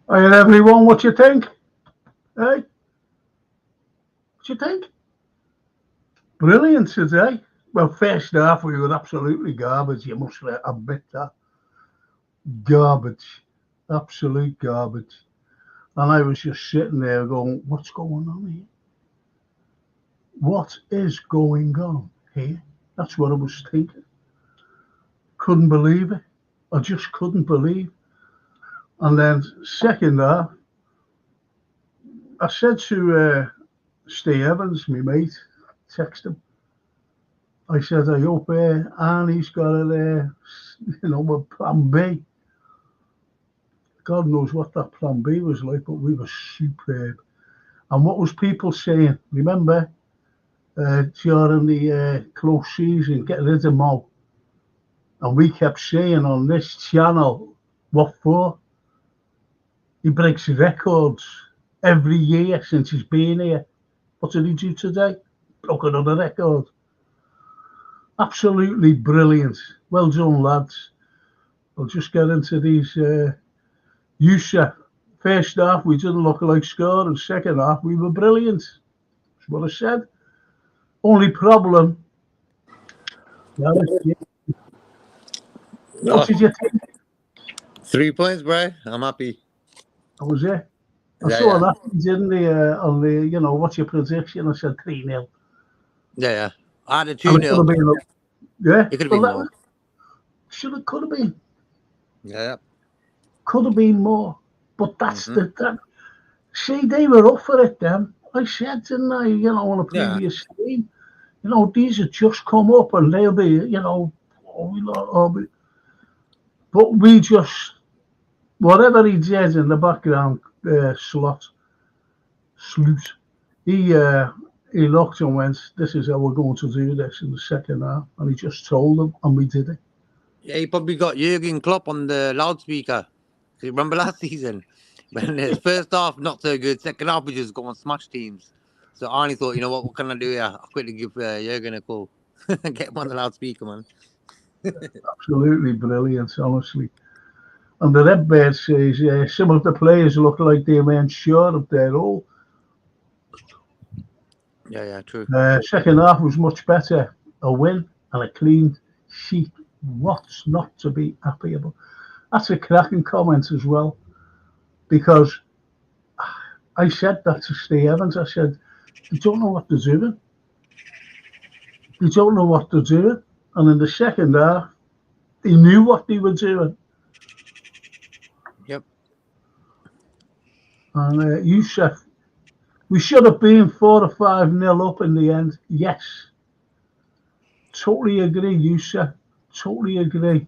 Hi everyone, what you think? Hey, what you think? Brilliant today. Well, first half we were absolutely garbage. You must admit that. Garbage. Absolute garbage. And I was just sitting there going, what's going on here? What is going on here? That's what I was thinking. Couldn't believe it. I just couldn't believe. And then second half, I said to Steve Evans, my mate, text him. I said, I hope Arnie's got a plan B. God knows what that plan B was like, but we were superb. And what was people saying? Remember, during the close season, get rid of Mo. And we kept saying on this channel, what for? He breaks records every year since he's been here. What did he do today? Broke another record. Absolutely brilliant. Well done, lads. I'll just get into these. Yusuf, first half we didn't look like scoring. Second half we were brilliant. That's what I said. Only problem. What did you think? 3 points, bro. I'm happy. That was it. I Yeah, saw yeah. that, didn't they? On the, what's your prediction? I said 3-0. Yeah, yeah. I had a And 2 it could have 0 been, yeah. It could have Well, been that more. could have been. Yeah, yeah. Could have been more. But that's Mm-hmm. that. See, they were up for it then. I said, didn't I, on a Yeah. previous stream, these have just come up and they'll be, but we just, whatever he did in the background, Sloot, he, uh, he looked and went, this is how we're going to do this in the second half. And he just told them, and we did it. Yeah, he probably got Jurgen Klopp on the loudspeaker. You remember last season? When his first half, not so good. Second half, we just go and smash teams. So Arnie thought, what can I do here? I'll quickly give Jurgen a call. Get him on the loudspeaker, man. Absolutely brilliant, honestly. And the Redbird says, some of the players look like they weren't sure of their role. Yeah, yeah, true. Second half was much better. A win and a clean sheet. What's not to be happy about? That's a cracking comment as well, because I said that to Steve Evans. I said, they don't know what they're doing. They don't know what they're doing. And in the second half, they knew what they were doing. Yep. And Yusuf, we should have been 4 or 5-0 up in the end. Yes. Totally agree, Yusuf. Totally agree.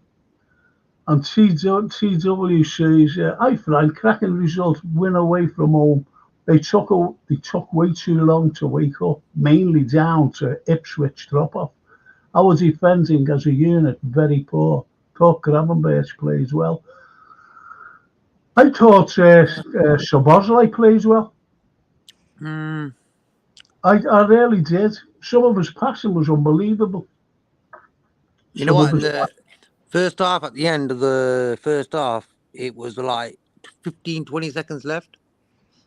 And TW says, "Hi Frank, cracking result, win away from home. They took way too long to wake up, mainly down to Ipswich drop-off. Our defending as a unit, very poor. Thought Gravenberch plays well. I thought Szoboszlai plays well. Mm, I really did. Some of his passing was unbelievable. you know Some of what? In his the first half, at the end of the first half, it was like 15, 20 seconds left.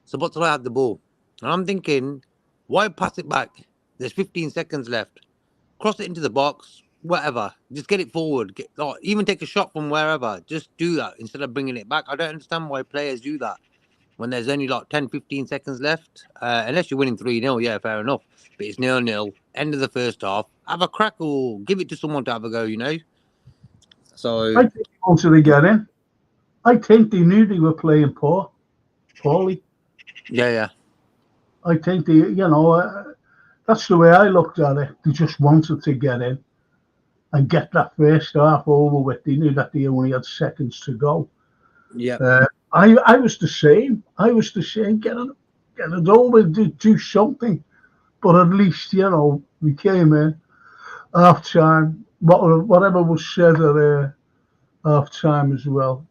So Bottle had the ball. And I'm thinking, why pass it back? There's 15 seconds left. Cross it into the box, whatever. Just get it forward. Or even take a shot from wherever. Just do that instead of bringing it back. I don't understand why players do that when there's only like 10, 15 seconds left. Unless you're winning 3-0, yeah, fair enough. But it's 0-0. End of the first half. Have a crack or give it to someone to have a go. So, I think they wanted to get in. I think they knew they were playing poorly. yeah, yeah. I think that's the way I looked at it. They just wanted to get in and get that first half over with. They knew that they only had seconds to go. Yeah. I was the same. I was the same. Get it over, do something. But at least, we came in half time. Whatever was said at half time as well.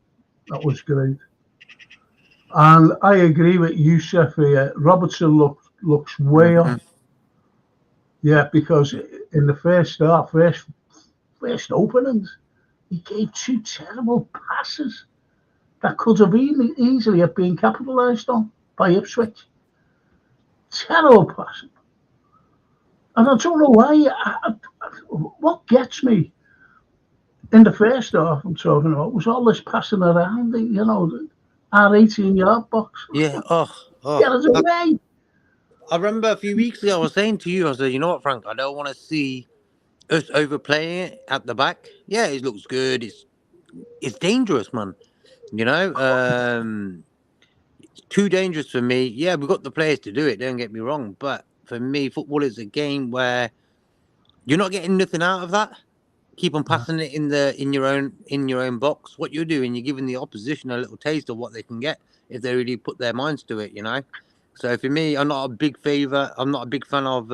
That was great. And I agree with you, Chef. Robertson looks way Mm-hmm. off. Yeah, because in the first half, first openings, he gave two terrible passes. that could have easily have been capitalised on by Ipswich. Terrible passing. And I don't know why. What gets me in the first half, I'm talking about, was all this passing around, our 18-yard box. Yeah. Get us away. I remember a few weeks ago I was saying to you, I said, you know what, Frank, I don't want to see us overplaying it at the back. Yeah, it looks good. It's dangerous, man. It's too dangerous for me. Yeah, we've got the players to do it, don't get me wrong. But for me, football is a game where you're not getting nothing out of that. Keep on passing it in your own box. What you're doing, you're giving the opposition a little taste of what they can get if they really put their minds to it, So for me, I'm not a big fan of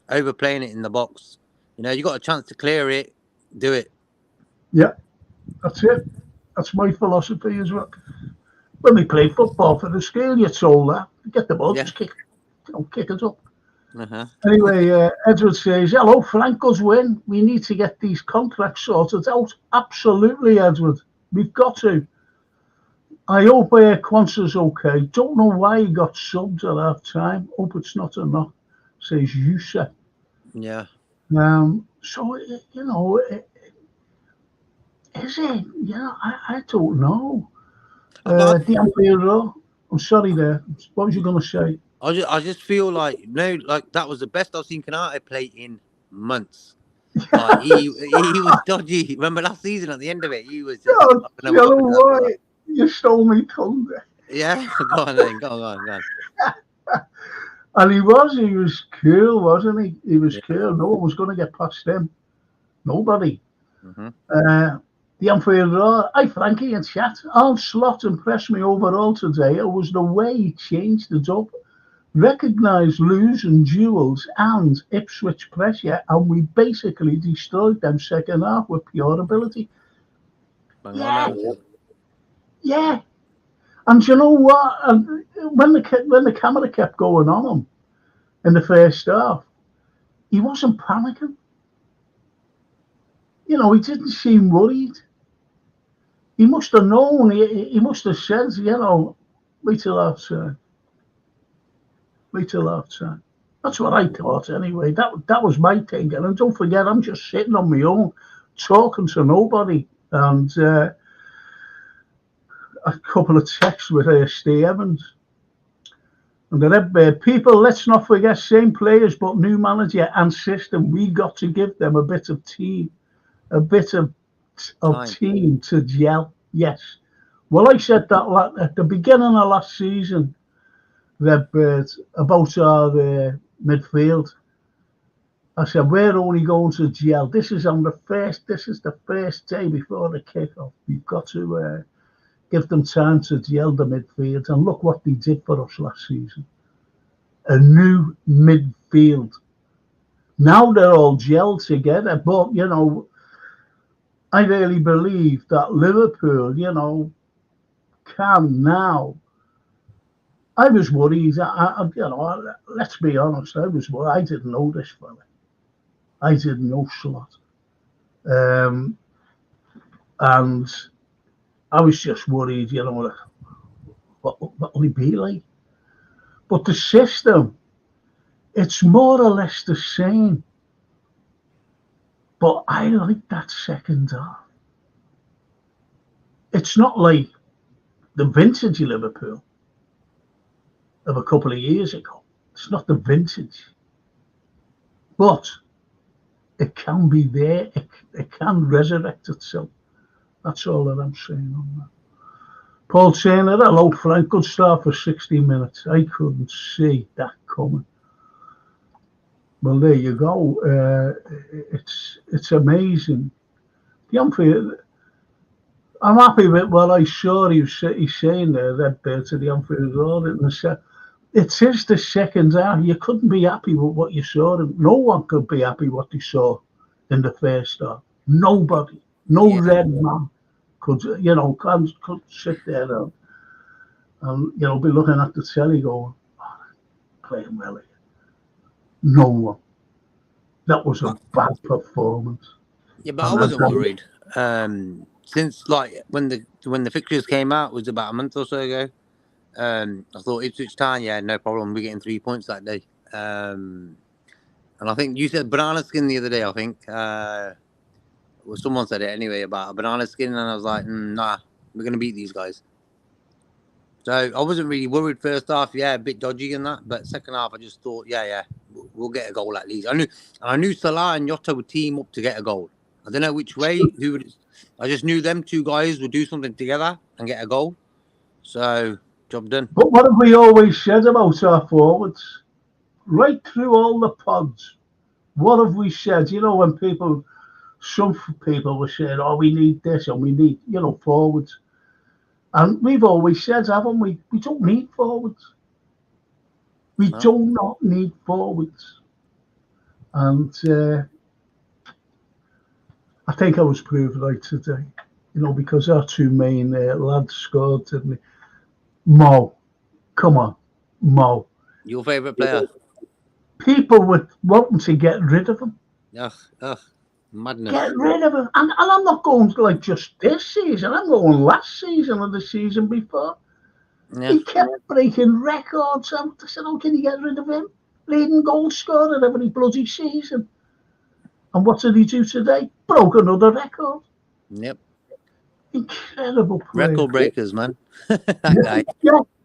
overplaying it in the box. You got a chance to clear it, do it. Yeah, that's it. That's my philosophy as well. When we play football for the skill, you're told that. Get the ball, Yeah. just kick it up. Uh-huh. Anyway, Edward says, hello, Franco's win. We need to get these contracts sorted out. Absolutely, Edward. We've got to. I hope Kwanzaa's okay. Don't know why he got subbed at half time. Hope it's not a knock, says Yusa. Yeah. So, is it? I don't know. The Emperor. I'm sorry there. What was you going to say? I just feel like that was the best I've seen Kanate play in months. Like he was dodgy. Remember last season at the end of it, he was just. Oh, you know what? You stole me thunder. Yeah, go on then. Go on. And he was cool, wasn't he? He was cool. No one was going to get past him. Nobody. Mm-hmm. The Emperor. Hi, Frankie and chat. Al Slot impressed me overall today. It was the way he changed it up. Recognised losing duels and Ipswich pressure, and we basically destroyed them second half with pure ability. Yeah. And you know what? When the camera kept going on him in the first half, he wasn't panicking. He didn't seem worried. He must have known. He must have said, wait till half time. Wait till half time. That's what I thought anyway. That was my thinking. And don't forget, I'm just sitting on my own, talking to nobody. And a couple of texts with Steve Evans. And the Red Bear people, let's not forget, same players but new manager and system. We got to give them a bit of team team to gel. Yes. Well, I said that at the beginning of last season, Redbird, about our midfield. I said, we're only going to gel. This is the first day before the kickoff. We've got to give them time to gel the midfield. And look what they did for us last season. A new midfield. Now they're all gelled together. But, I really believe that Liverpool, can now. I was worried. Let's be honest. I was worried. I didn't know this fella. I didn't know Slot. And I was just worried, what will he be like? But the system, it's more or less the same. But I like that second half. It's not like the vintage Liverpool of a couple of years ago. It's not the vintage. But it can be there. It can resurrect itself. That's all that I'm saying on that. Paul Turner, hello Frank, good start for 60 minutes. I couldn't see that coming. Well, there you go. It's amazing. I'm happy with what I saw. He's saying there that to the Anfield Road. It is the second half. You couldn't be happy with what you saw. No one could be happy what they saw in the first half. Nobody. No red man could sit there and be looking at the telly going, playing well here. No one. That was a bad performance. Yeah, but I wasn't worried. since like when the fixtures came out, was about a month or so ago. I thought Ipswich Town, yeah, no problem. We're getting 3 points that day. And I think you said banana skin the other day. I think well, someone said it anyway about a banana skin, and I was like, nah, we're gonna beat these guys. So I wasn't really worried first half, yeah, a bit dodgy and that, but second half I just thought, yeah, we'll get a goal at least. I knew Salah and Jota would team up to get a goal. I don't know which way. I just knew them two guys would do something together and get a goal. So job done. But what have we always said about our forwards? Right through all the pods, what have we said? You know, when some people were saying, oh, we need this and we need, forwards. And we've always said, haven't we? We don't need forwards. We do not need forwards. And I think I was proved right today, because our two main lads scored, didn't they? Mo, come on, Mo. Your favourite player? People were wanting to get rid of him. Ugh, madness. Get rid of him. And I'm not going like just this season. I'm going last season or the season before. Yeah. He kept breaking records. I said, how can you get rid of him? Leading goal scorer every bloody season. And what did he do today? Broke another record. Yep. Incredible player. Record breakers, man. That guy.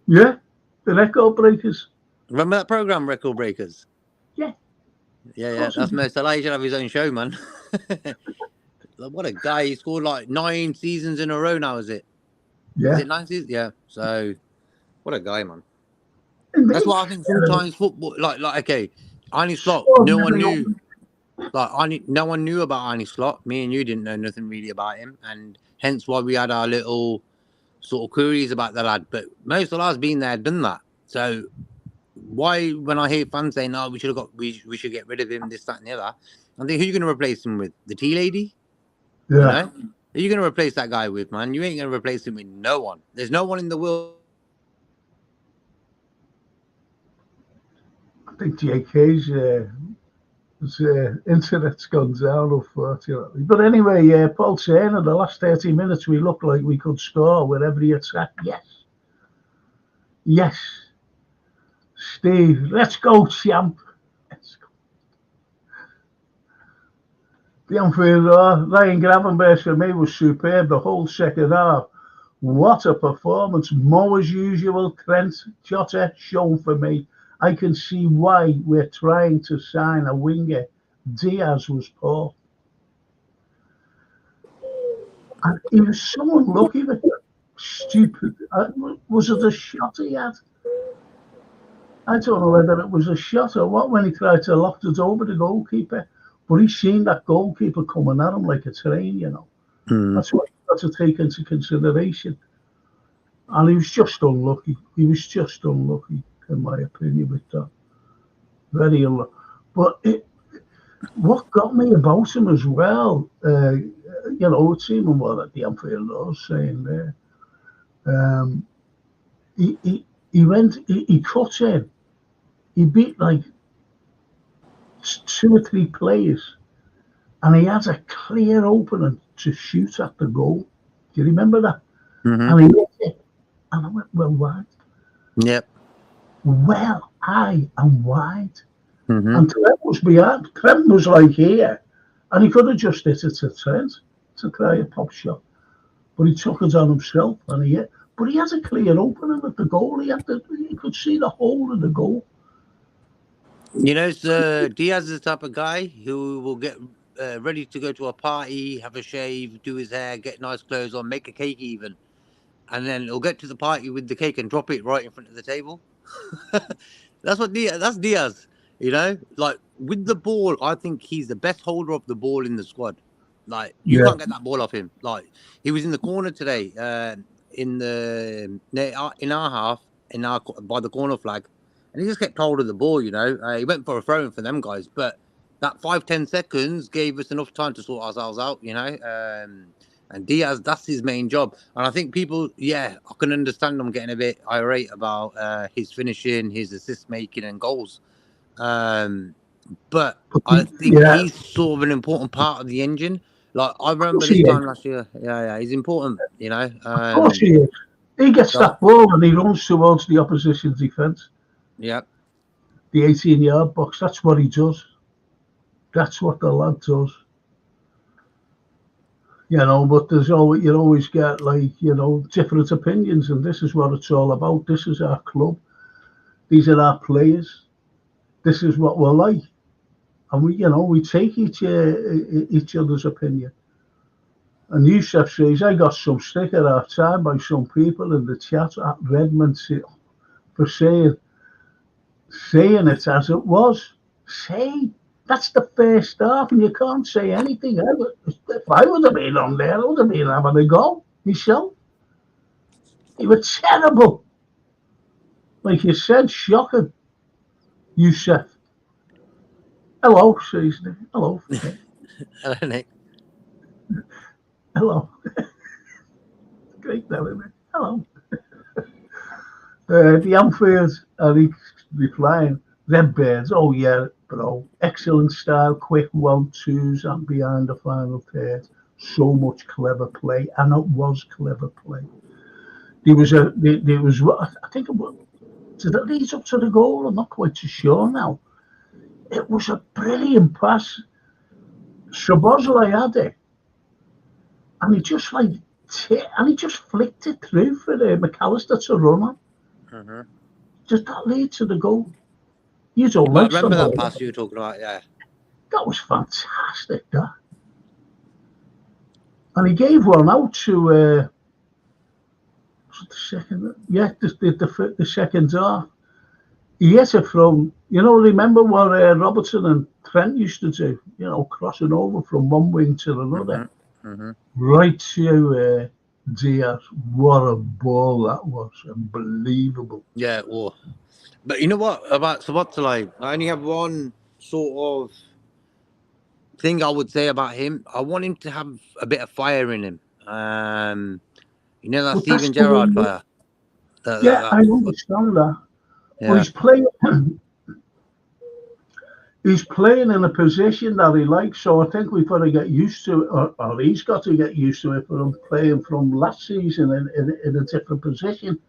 Yeah. The record breakers. Remember that program, Record Breakers? Yeah. Yeah. That's Mo Salah. He should have his own show, man. What a guy. He scored like 9 seasons in a row now, is it? Yeah. Is it 9 seasons? Yeah. So, what a guy, man. That's why I think sometimes football, like okay, Arne Slot, no one knew. No one knew about Arne Slot. Me and you didn't know nothing really about him, and hence why we had our little sort of queries about the lad. But Mo Salah's been there, done that. So why, when I hear fans saying, "No, we should get rid of him," this, that, and the other, I think, who are you going to replace him with? The tea lady? Yeah. You know? Who are you going to replace that guy with, man? You ain't going to replace him with no one. There's no one in the world. I think JK's internet's gone down, unfortunately. But anyway, Paul saying in the last 30 minutes we looked like we could score with every attack. Yes. Steve, let's go, champ. Let's go. The Anfield, Ryan Gravenberch for me was superb the whole second half. What a performance. Mo as usual, Trent, Jota shown for me. I can see why we're trying to sign a winger. Diaz was poor. And he was so unlucky with that stupid. Was it a shot he had? I don't know whether it was a shot or what when he tried to loft it over the goalkeeper. But he seen that goalkeeper coming at him like a train, That's what you got to take into consideration. And he was just unlucky. In my opinion, with that. Very unlucky. But what got me about him as well, it's even what at the Anfield was saying there. He cut in. He beat like 2 or 3 players, and he had a clear opening to shoot at the goal. Do you remember that? Mm-hmm. And he hit it, and I went well wide. Yep. Well high and wide. Mm-hmm. And Trent was behind. Trent was like here, and he could have just hit it to Trent to try a pop shot, but he took it on himself and he hit. But he has a clear opening at the goal. He could see the hole of the goal. Diaz is the type of guy who will get ready to go to a party, have a shave, do his hair, get nice clothes on, make a cake even, and then he'll get to the party with the cake and drop it right in front of the table. That's Diaz. Like with the ball, I think he's the best holder of the ball in the squad. Like you can't get that ball off him. Like he was in the corner today, in our half, by the corner flag, and he just kept hold of the ball. He went for a throw in for them guys, but that 5-10 seconds gave us enough time to sort ourselves out. And Diaz, that's his main job. And I think people, I can understand them getting a bit irate about his finishing, his assist making and goals. But I think he's sort of an important part of the engine. Like I Of remember course this he is. time last year. Yeah, he's important. Of course he is. He gets So, that ball and he runs towards the opposition defence, yeah. the 18-yard box. That's what he does. That's what the lad does. But you always get different opinions, and this is what it's all about. This is our club. These are our players. This is what we're like, and we take each other's opinion. And Yusuf says, I got some stick at half time by some people in the chat at Redmond for saying it as it was. That's the first half, and you can't say anything. If I would have been on there, I would have been having a go myself. They were terrible. Like you said, shocking. Yusuf. Hello, says Nick. Hello. Hello, Nick. Hello. Great telling me. Hello. The Anfield, and he's replying, Redbirds, oh yeah, bro. Excellent style, quick 1-2s and behind the final third. So much clever play, and it was clever play. There was I think it was, did it lead up to the goal? I'm not quite too sure now. It was a brilliant pass. Szoboszlai had it, and he just flicked it through for McAllister to run on. Mm-hmm. Just that lead to the goal. You don't But like remember that somebody. pass you were talking about? Yeah. That was fantastic, that. And he gave one out to the second. Yeah, the second half. He hit it from. Remember what Robertson and Trent used to do? Crossing over from one wing to another, Mm-hmm. right to Diaz. What a ball that was! Unbelievable. Yeah, well, but you know what about Szoboszlai? I only have one sort of thing I would say about him. I want him to have a bit of fire in him. That But that's Steven the Gerrard way. fire. Yeah, I understand that. But Yeah. he's playing. He's playing in a position that he likes, so I think we've got to get used to it, or he's got to get used to it from playing from last season in a different position.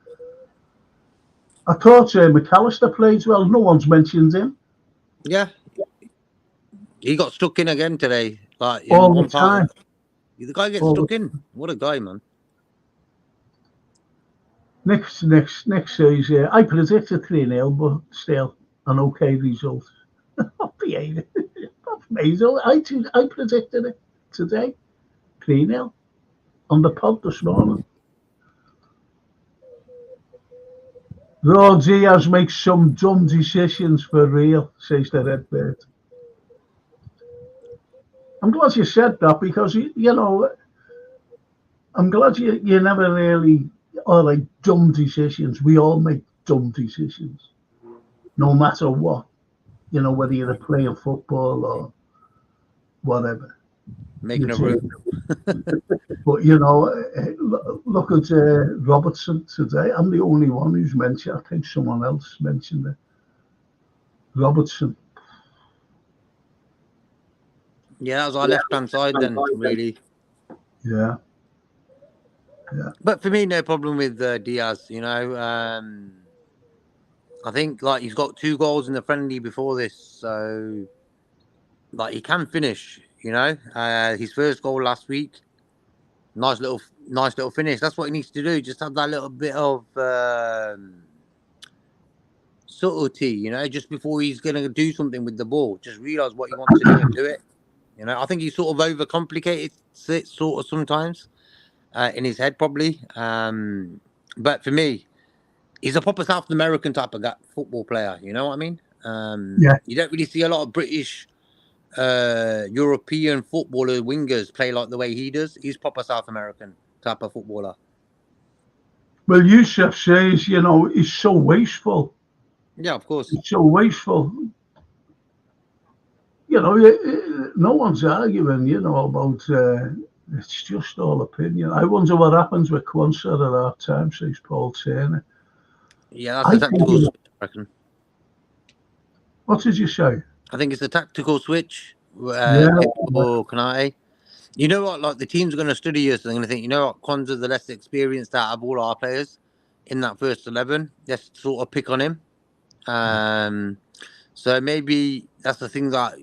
I thought McAllister played well. No one's mentioned him Yeah. He got stuck in again today. Like in all one the time. part. The guy gets All stuck the, in. What a guy, man. next says, I predicted 3-0, but still an okay result. Behave. That's amazing. I predicted it today, 3-0 on the pod this morning. Raw Diaz makes some dumb decisions for real, says the Redbird. I'm glad you said that because, I'm glad you never really are like dumb decisions. We all make dumb decisions, no matter what, whether you're playing football or whatever. Making a route. But, look at Robertson today. I'm the only one who's mentioned. I think someone else mentioned it. Robertson. Yeah, that was our left-hand side then, really. Yeah. But for me, no problem with Diaz. I think he's got 2 goals in the friendly before this, so he can finish. His first goal last week, nice little finish. That's what he needs to do. Just have that little bit of subtlety. Just before he's gonna do something with the ball, just realize what he wants to do and do it. I think he sort of overcomplicates it sort of sometimes in his head probably. But for me, he's a proper South American type of football player. You know what I mean? Yeah. You don't really see a lot of British, European footballer wingers play like the way he does. He's proper South American type of footballer. Well, Yusuf says, he's so wasteful. Yeah, of course. He's so wasteful. No one's arguing, about. It's just all opinion. I wonder what happens with Quansah at half time, says Paul Turner. Yeah, that's a tactical switch, I reckon. What did you say? I think it's a tactical switch. Yeah. Or Canate. You know what? Like the teams are going to study us. They're going to think, you know what? Con's the less experienced out of all our players in that first 11. Let's sort of pick on him. So maybe that's the thing that,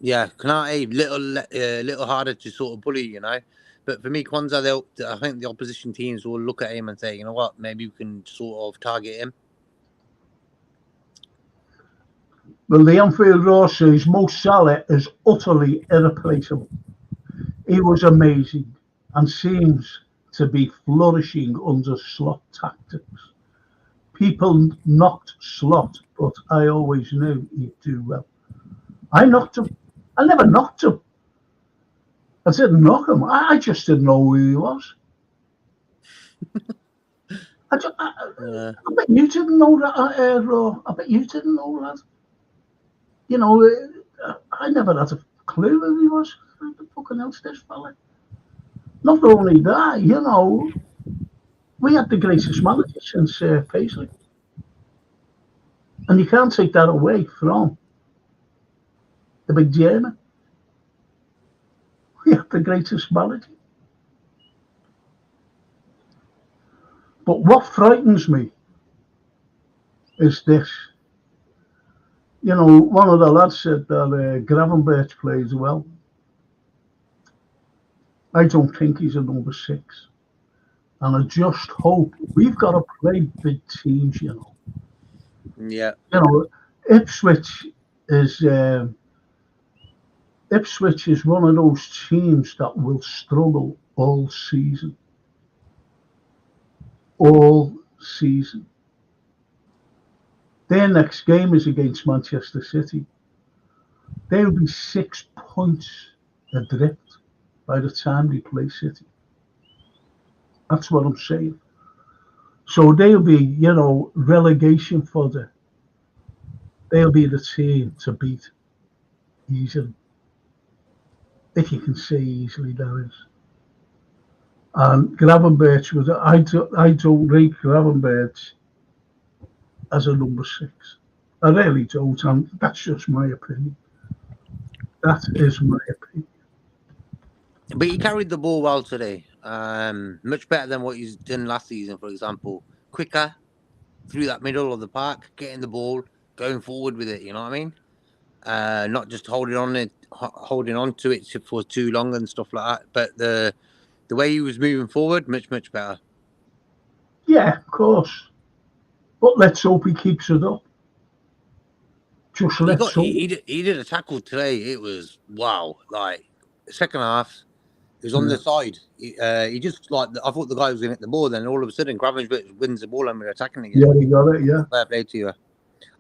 yeah, Canate little harder to sort of bully, you know. But for me, Kwanzaa, I think the opposition teams will look at him and say, you know what, maybe we can sort of target him. Well, the Anfield Roar says Mo Salah is utterly irreplaceable. He was amazing and seems to be flourishing under Slot tactics. People knocked Slot, but I always knew he'd do well. I knocked him. I never knocked him. I didn't knock him. I just didn't know who he was. I bet you didn't know that, Raw. I bet you didn't know that. You know, I never had a clue who he was. Who the fucking hell's this fella? Not only that, you know, we had the greatest manager since Paisley. And you can't take that away from the big German. We had the greatest manager. But what frightens me is this. You know, one of the lads said that Gravenberch plays well. I don't think he's a number 6. And I just hope we've got to play big teams, you know. Yeah. You know, Ipswich is one of those teams that will struggle all season. All season. Their next game is against Manchester City. They'll be 6 points adrift by the time they play City. That's what I'm saying. So they'll be, you know, relegation fodder. They'll be the team to beat easily. If you can say easily, that is. And Gravenberch was, I don't rate Gravenberch as a number 6. I really don't, and that's just my opinion. That is my opinion. But he carried the ball well today. Much better than what he's done last season, for example. Quicker through that middle of the park, getting the ball, going forward with it. You know what I mean? Not just holding on to it for too long and stuff like that. But the way he was moving forward, much better. Yeah, of course. But let's hope he keeps it up. Just let's hope. He did a tackle today. It was wow. Like the second half, he was on the side. He just like I thought the guy was going to hit the ball. Then all of a sudden, Gravenberch wins the ball and we're attacking again. Yeah, he got it. Yeah. Fair play to you.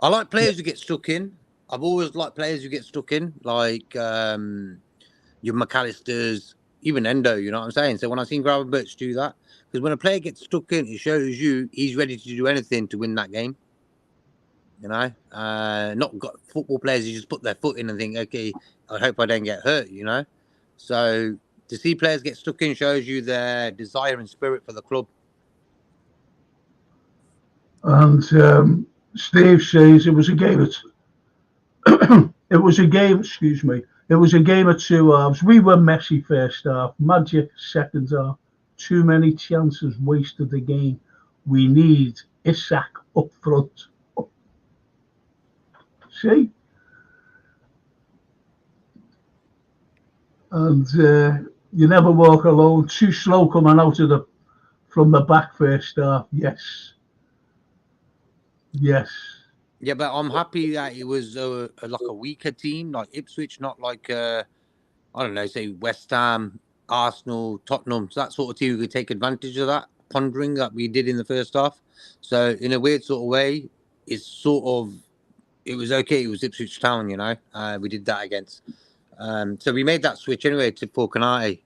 I like players who get stuck in. I've always liked players who get stuck in, like your McAllisters, even Endo. You know what I'm saying? So when I seen Gravenberch do that, because when a player gets stuck in, it shows you he's ready to do anything to win that game. You know, not got football players who just put their foot in and think, okay, I hope I don't get hurt. You know, so to see players get stuck in shows you their desire and spirit for the club. And Steve says it was a game. It was a game. Excuse me. It was a game of two halves. We were messy first half, magic second half. Too many chances wasted the game. We need Isak up front. See? And you never walk alone. Too slow coming out from the back first half. Yes. Yes. Yeah, but I'm happy that it was like a weaker team, like Ipswich, not like I don't know, say West Ham, Arsenal, Tottenham, so that sort of team who could take advantage of that pondering that we did in the first half. So in a weird sort of way, it was okay. It was Ipswich Town, you know. We did that against. So we made that switch anyway for Canate.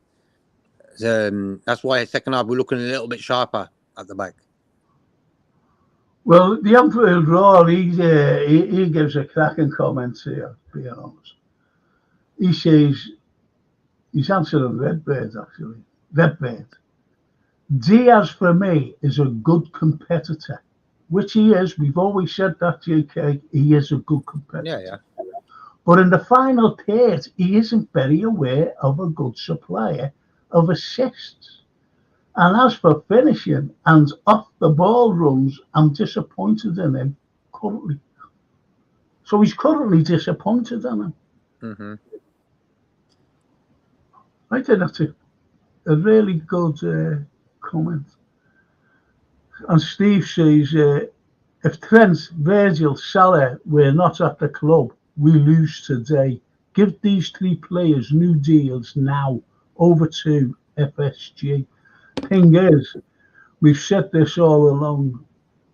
That's why second half we're looking a little bit sharper at the back. Well, the Anfield Roar, he gives a cracking comment here, to be honest. He says, he's answering Redbird, actually. Redbird. Diaz, for me, is a good competitor, which he is. We've always said that, JK. He is a good competitor. Yeah. But in the final third, he isn't very aware of a good supplier of assists. And as for finishing and off the ball runs, I'm disappointed in him currently. So he's currently disappointed in him. Mm-hmm. I think that's a really good comment. And Steve says, if Trent, Virgil, Salah were not at the club, we lose today. Give these three players new deals now. Over to FSG. Thing is, we've said this all along.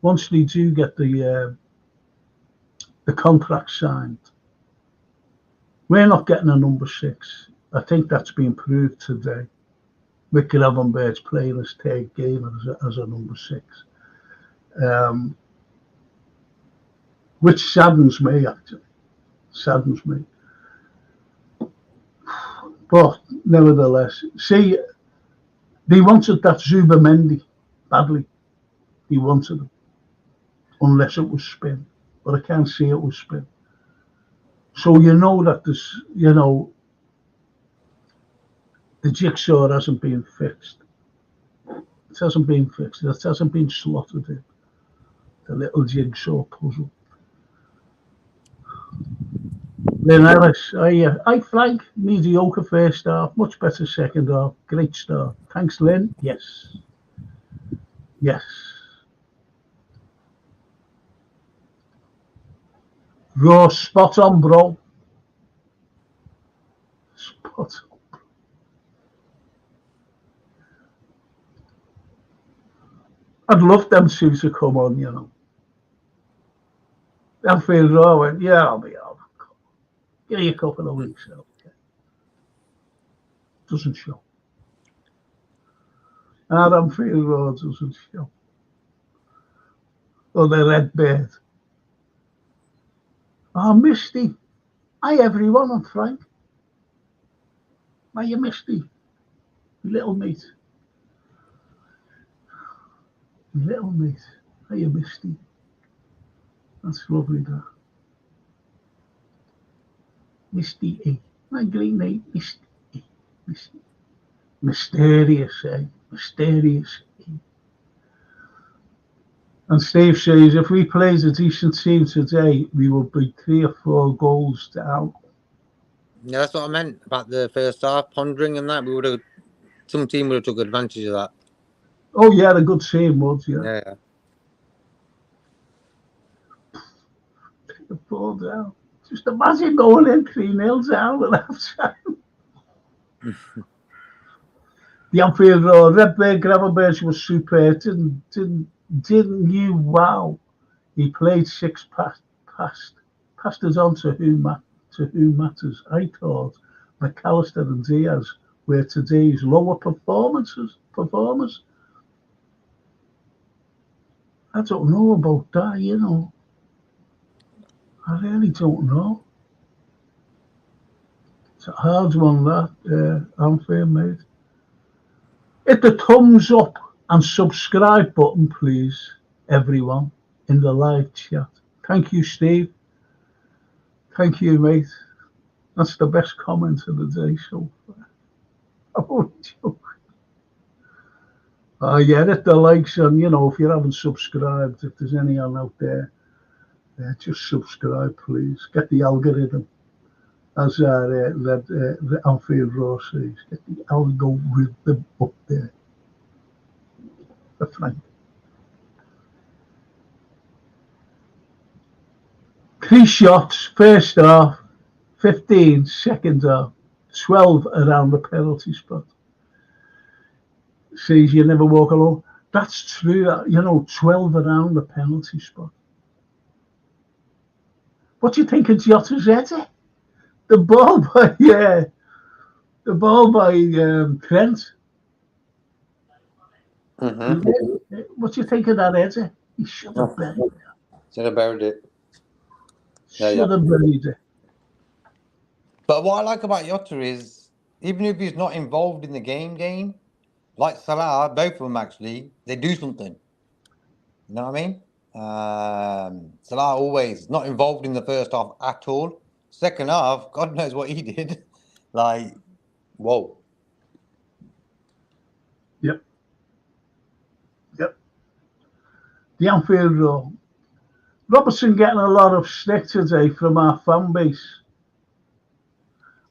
Once they do get the contract signed, we're not getting a number 6. I think that's been proved today. With Gravenberch playing his third game as a number 6. Which saddens me, actually. Saddens me. But nevertheless, see, they wanted that Zubamendi badly. They wanted him, unless it was spin. But I can't see it was spin. So you know that this, the jigsaw hasn't been fixed. It hasn't been fixed. It hasn't been slotted in. The little jigsaw puzzle. Lynn Ellis, I Frank, mediocre first half, much better second half, great start. Thanks, Lynn. Yes. Yes. Raw, spot on, bro. Spot on. I'd love them two to come on, Anfield Row went, yeah, I'll be on. Give me a couple of weeks. Okay. Doesn't show. Anfield Row doesn't show. Oh, the Red Bird. Oh, Misty. Hi, everyone. I'm Frank. Hiya, Misty. Little mate. Little mate. Hiya, Misty. That's lovely, that. Misty E. My green name, Misty E. Misty. Mysterious, eh? Mysterious E. And Steve says, if we played a decent team today, we would be 3 or 4 goals down. Yeah, that's what I meant about the first half, pondering and that. Some team would have took advantage of that. Oh, yeah, a good team would, yeah. Yeah. Take the ball down. Just imagine going in 3-0 down at half time. The Anfield Road, Redbird Gravenberch was superb, didn't you? Wow. He played 6 passed us on to who matters. I thought McAllister and Diaz were today's lower performers. I don't know about that, I really don't know. It's a hard one, that, Anfield, mate. Hit the thumbs up and subscribe button, please, everyone, in the live chat. Thank you, Steve. Thank you, mate. That's the best comment of the day so far. Oh, joke. Yeah, hit the likes on, if you haven't subscribed, if there's anyone out there, just subscribe, please. Get the algorithm, as the Anfield Raw says. Get the algorithm up there. For Frank. 3 shots, first half, 15, second half, 12 around the penalty spot. Says you never walk alone. That's true, 12 around the penalty spot. What do you think of Jota's header? The ball by Trent. Mm-hmm. What do you think of that header? He should have buried it. Should have buried it. Should have buried it. But what I like about Jota is, even if he's not involved in the game, like Salah, both of them actually, they do something. You know what I mean? Salah always not involved in the first half at all, Second half, God knows what he did. Like, whoa. Yep. The Anfield Road. Robertson getting a lot of stick today from our fan base.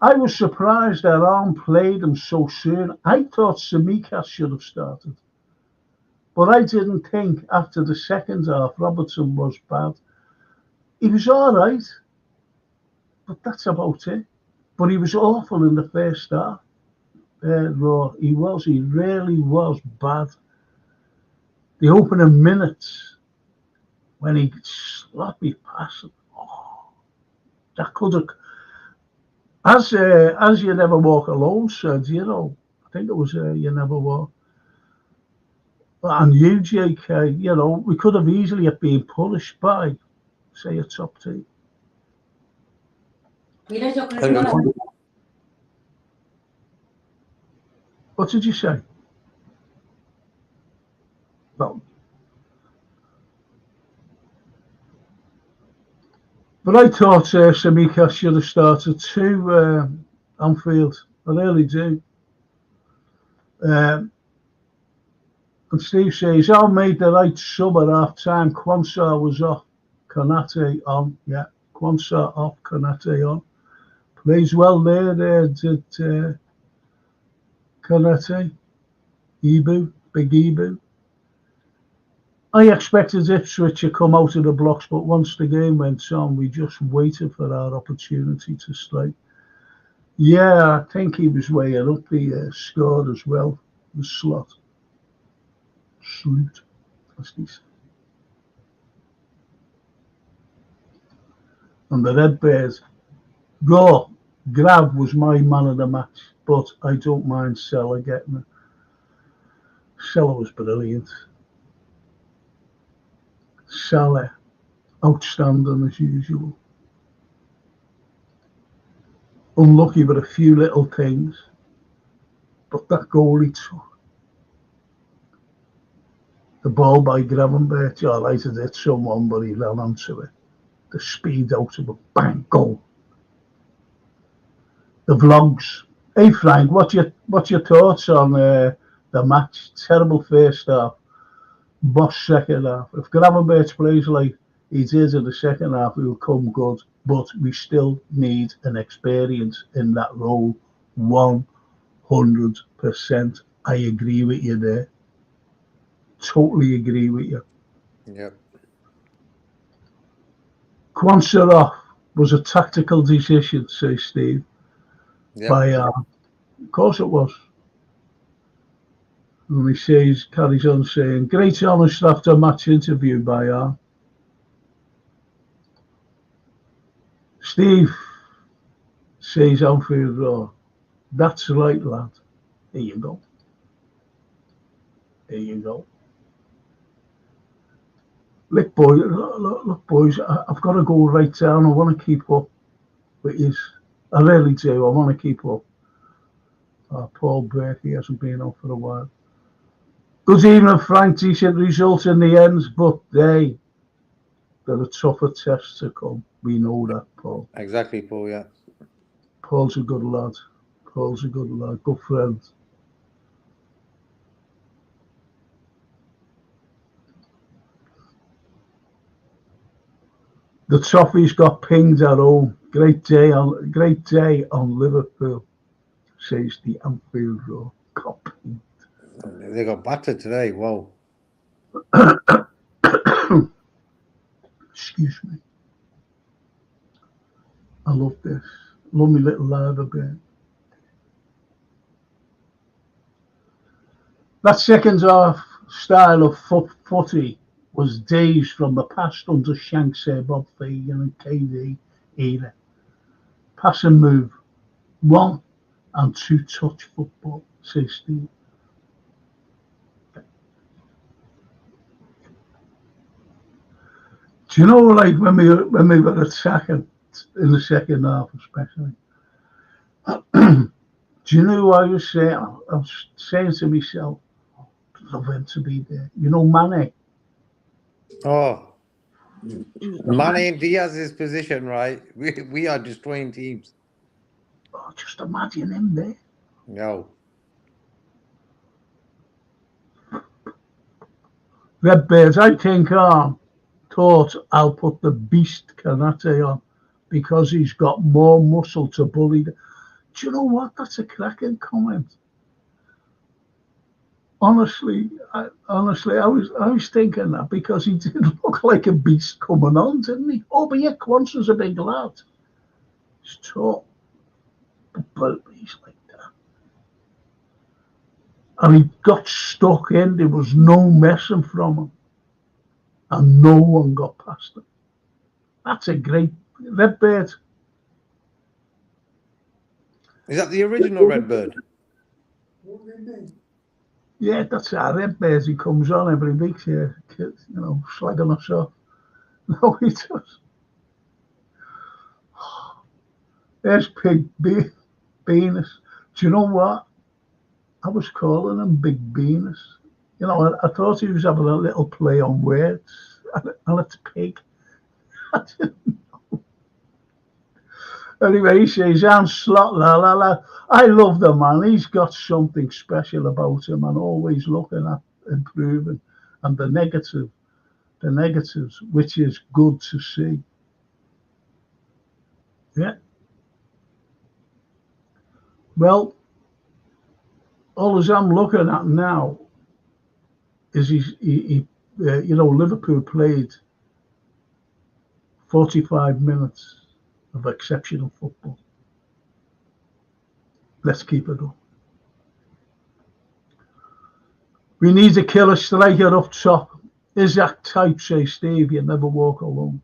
I was surprised that Arm played him so soon. I thought Tsimikas should have started. But I didn't think after the second half Robertson was bad. He was all right, but that's about it. But he was awful in the first half. Raw. He really was bad. The opening minutes when he sloppy passing. Oh, that could have, as you never walk alone said, I think it was you never walk. And you, JK, we could have easily have been punished by, say, a top team. What did you say? No. But I thought Tsimikas should have started too, Anfield. I really do. And Steve says, Al made the right sub at half time. Quansah was off. Konate on. Yeah, Quansah off. Konate on. Plays well there did Konate. Big Ibu. I expected Ipswich to come out of the blocks, but once the game went on, we just waited for our opportunity to strike. Yeah, I think he was way up. He scored as well. The slot. Salute, as he said. And the Red Bears. Grav was my man of the match, but I don't mind Sella getting it. Sella was brilliant. Sella, outstanding as usual. Unlucky with a few little things, but that goal he took. The ball by Gravenberch, all right, it hit someone, but he ran onto it. The speed out of it, bang, goal. The vlogs. Hey Frank, what's your thoughts on the match? Terrible first half, boss second half. If Gravenberch plays like he did in the second half, he will come good. But we still need an experience in that role. 100%. I agree with you there. Totally agree with you. Yep. Quansah off was a tactical decision, says Steve. Yep. Of course it was. And he carries on saying, great honest after match interview by Steve says Anfield Road. That's right, lad. There you go. There you go. Look, boys, I've got to go right down. I want to keep up with you. I really do. I want to keep up. Paul Burke, he hasn't been on for a while. Good evening, Frank. Decent result in the end, but there are tougher tests to come. We know that, Paul. Exactly, Paul, yeah. Paul's a good lad. Good friend. The trophies got pinged at home. Great day on Liverpool, says the Anfield Road. Got pinged. They got battered today. Whoa. Excuse me. I love this. Love me little lad again. That second half style of footy was days from the past under Shanks, Bob Fagan and KD era. Pass and move. 1 and 2 touch football, says Steve. Do you know, like when we were attacking in the second half, especially? Do you know what I was saying? I was saying to myself, love him to be there. You know, Mane. Oh. Mane and Diaz's position, right? We are destroying teams. Oh, just imagine him there. No. Redbirds, I think thought I'll put the beast Kanate on because he's got more muscle to bully. Do you know what? That's a cracking comment. Honestly, I was thinking that because he did look like a beast coming on, didn't he? Oh, but yeah, Quanson's a big lad. He's tall, but he's like that. And he got stuck in. There was no messing from him, and no one got past him. That's a great Redbird. Is that the original Redbird? Yeah, that's our Redbird. He comes on every week here, slagging us off. No, he does. There's Venus. Do you know what? I was calling him Big Venus. I thought he was having a little play on words. And it's pig. Anyway, he says, I'm slot, la la la. I love the man. He's got something special about him and always looking at improving. And the negatives, which is good to see. Yeah. Well, all as I'm looking at now is Liverpool played 45 minutes of exceptional football. Let's keep it up. We need a killer striker up top. Isaac type, says Steve, you never walk alone.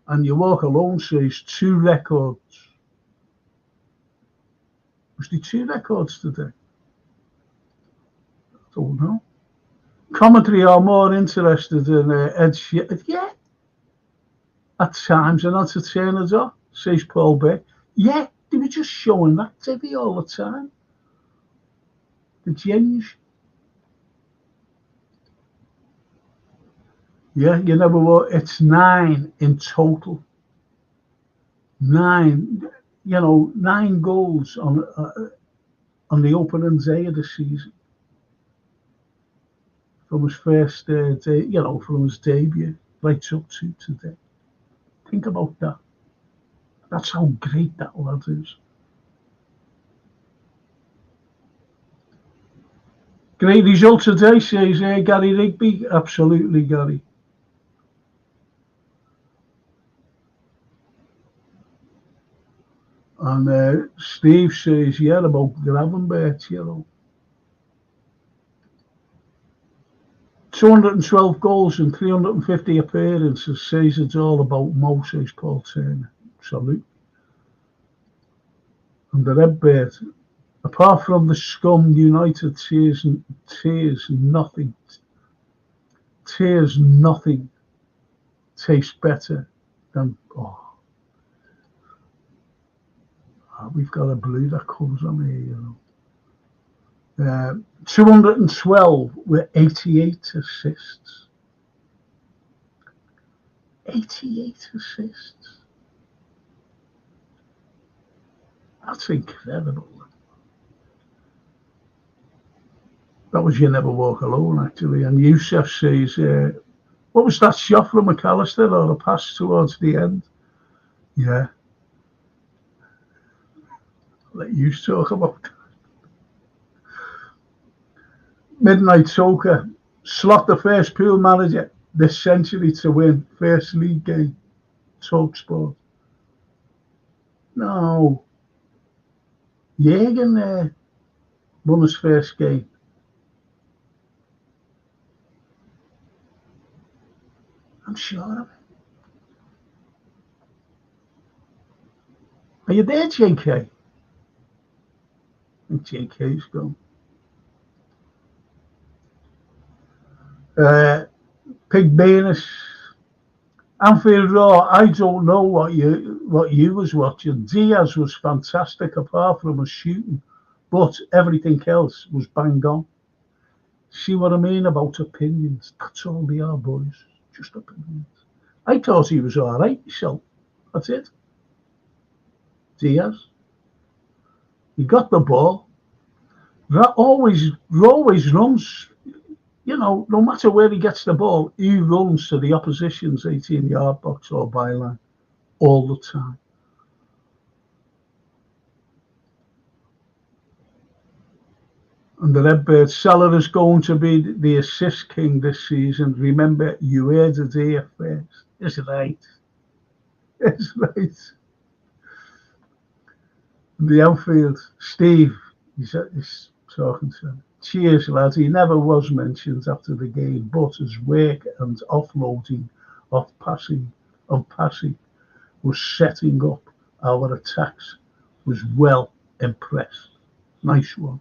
And you walk alone, says 2 records. Was there 2 records today? I don't know. Commentary are more interested in Ed Sheeran. Yeah. At times, and that's a turner's off, says Paul Beck. Yeah, they were just showing that TV all the time. The Genge. Yeah, you never will. It's 9 in total. 9, 9 goals on the opening day of the season. From his first day, from his debut, right up to today. Think about that. That's how great that lad is. Great result today, says Gary Rigby. Absolutely, Gary. And Steve says, yeah, about Gravenberch, 212 goals and 350 appearances, says it's all about Mo, says Paul Turner. Salute. And the Redbird, apart from the scum, United tears nothing tastes better than, we've got a blue that comes on here, 212 with 88 assists. 88 assists. That's incredible. That was You Never Walk Alone, actually. And Youssef says, what was that shot from McAllister or a pass towards the end? Yeah. Let you talk about that. Midnight Soaker. Slot the first pool manager this century to win first league game. TalkSport. No. Jürgen won his first game. I'm sure of it. Are you there, JK? I think JK's gone. Pig Venus. Anfield Raw. I don't know what you was watching. Diaz was fantastic apart from his shooting, but everything else was bang on. See what I mean about opinions? That's all they are, boys. Just opinions. I thought he was all right, so that's it. Diaz. He got the ball. Always runs. You know, no matter where he gets the ball, he runs to the opposition's 18-yard box or byline all the time. And the Redbird Salah is going to be the assist king this season. Remember, you heard it here first. It's right. It's right. The outfield, Steve, he's talking to him. Cheers, lads. He never was mentioned after the game, but his work and offloading of passing was setting up our attacks. Was well impressed. Nice one.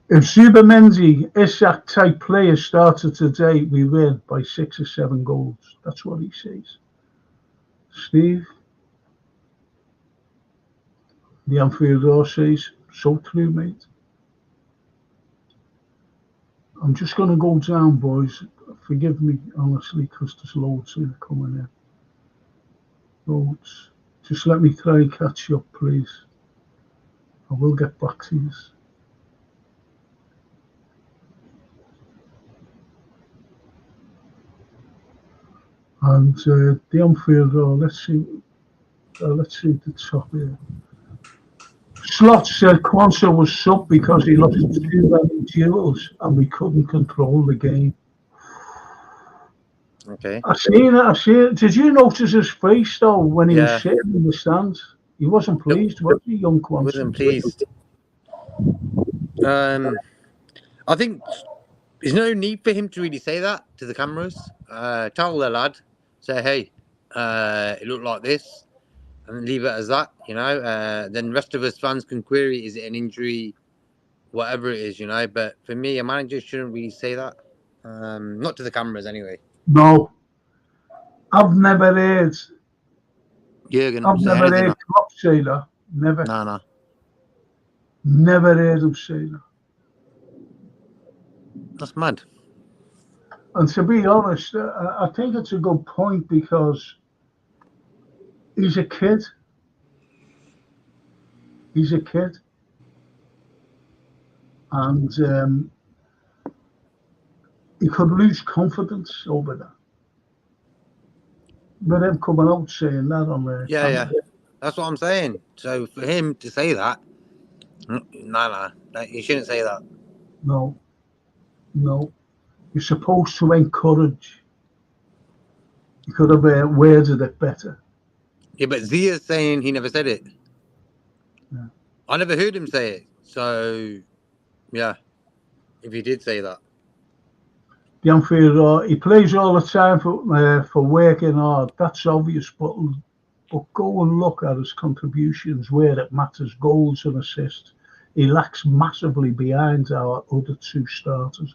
If Zubamendi, Isak type players started today, we win by 6 or 7 goals. That's what he says. Steve, the Anfield says, so true, mate. I'm just going to go down, boys. Forgive me, honestly, because there's loads here coming in. Loads. Just let me try and catch you up, please. I will get back to you. And the Anfield, let's see the top here. Slot said Kwanzaa was sub because he lost too many duels and we couldn't control the game. Okay. I seen it. Did you notice his face though when he was sitting in the stands? He wasn't pleased, was he, young Kwanzaa? He wasn't pleased. I think there's no need for him to really say that to the cameras. Tell the lad, say, hey, it looked like this, and leave it as that, you know. Then the rest of us fans can query, is it an injury, whatever it is, you know. But for me, a manager shouldn't really say that. Not to the cameras, anyway. No. I've never heard Jurgen, I've never heard Klopp say that. Never. No. Never heard him say that. That's mad. And to be honest, I think it's a good point because he's a kid. He's a kid. And he could lose confidence over that. With him coming out saying that on the Yeah. That's what I'm saying. So for him to say that, no, he shouldn't say that. No. You're supposed to encourage. You could have worded it better. Yeah, but Zia's saying he never said it. Yeah. I never heard him say it. So, yeah, if he did say that. The Anfield, he plays all the time for working hard. That's obvious, but go and look at his contributions where it matters, goals and assists. He lacks massively behind our other 2 starters.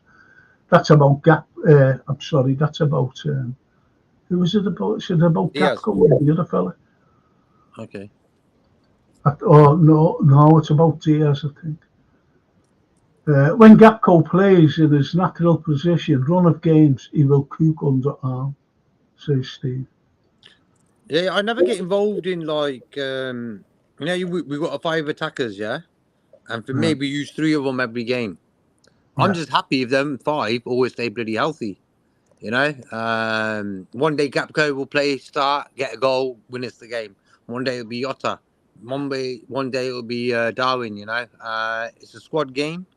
That's about Gap. I'm sorry, that's about who is it about? Is it about Gapco, the other fella? Okay. No, it's about Diaz, I think. When Gapco plays in his natural position, run of games, he will cook underarm, says Steve. Yeah, I never get involved in like, we got 5 attackers, yeah? And for me, we use 3 of them every game. I'm just happy if them 5 always stay bloody healthy, you know? One day Gapco will play, start, get a goal, win us the game. One day it'll be Otta. One day it'll be Darwin, you know? It's a squad game.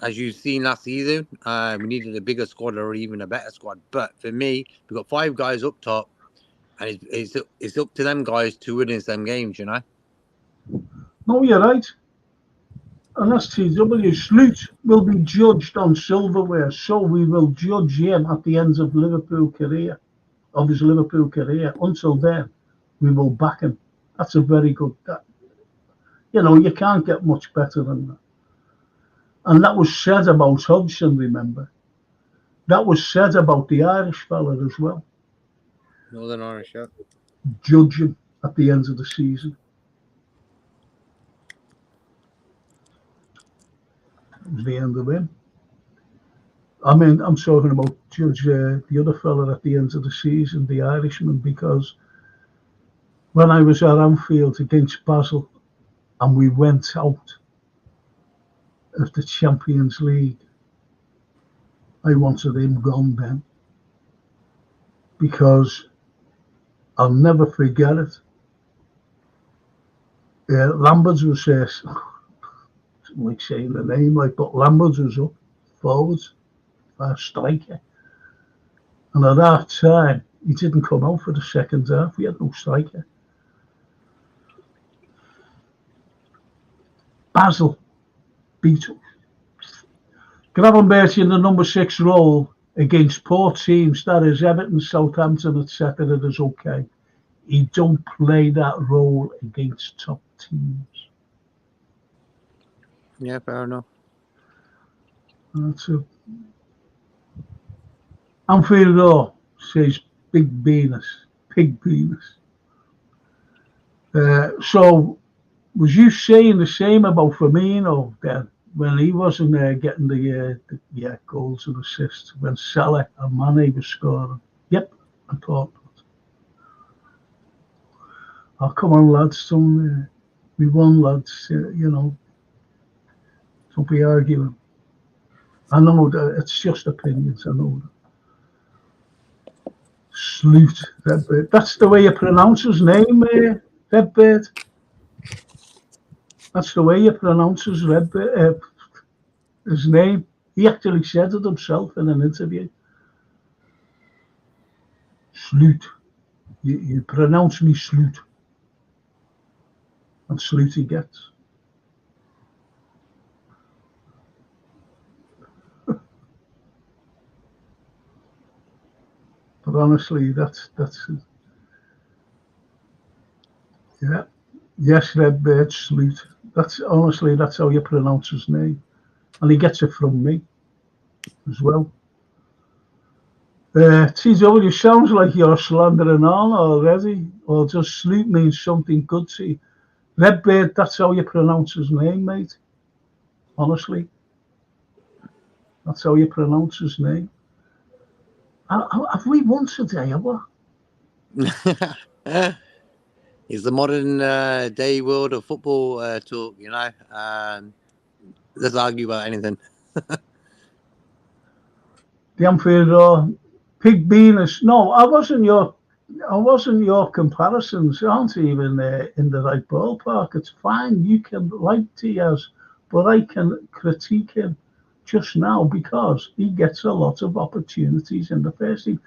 As you've seen last season, we needed a bigger squad or even a better squad. But for me, we've got 5 guys up top, and it's up to them guys to win us them games, you know? No, you're right. And STW, Sloot will be judged on silverware, so we will judge him at the end of his Liverpool career. Until then, we will back him. That's a very good. You can't get much better than that. And that was said about Hodgson, remember? That was said about the Irish fella as well. Northern Irish, yeah. Judge him at the end of the season. That was the end of him. I mean, I'm talking about Judge, the other fella at the end of the season, the Irishman, because when I was at Anfield against Basel and we went out of the Champions League, I wanted him gone then because I'll never forget it. Lambert was, like saying the name, like, but Lambert was up forward, striker. And at that time, he didn't come out for the second half. We had no striker. Basel beat us. Gravenberch in the number 6 role against poor teams, that is Everton, Southampton, etc. is okay. He don't play that role against top teams. Yeah, fair enough. That's it. Anfield Road says Big Venus, Pig Venus. So, was you saying the same about Firmino then, when he wasn't getting the goals and assists, when Salah and Mane was scoring? Yep, I thought. Oh, come on, lads, we won, lads, don't be arguing. I know that it's just opinions, I know that. Sloot, Redbird. That's the way you pronounce his name, Redbird. That's the way you pronounce his name. He actually said it himself in an interview. Sloot. You pronounce me Sloot. And Sloot he gets. But honestly, that's yeah. Yes, Redbird, Sloot. That's how you pronounce his name. And he gets it from me as well. TW sounds like you're slandering on already, or just Sloot means something good to you. Redbird, that's how you pronounce his name, mate. Honestly, that's how you pronounce his name. Have we won today, have we? It's the modern day world of football talk, let's argue about anything. The Anfield Pig Venus. No, I wasn't your comparisons aren't even in the right ballpark. It's fine. You can like Diaz, but I can critique him just now because he gets a lot of opportunities in the first team.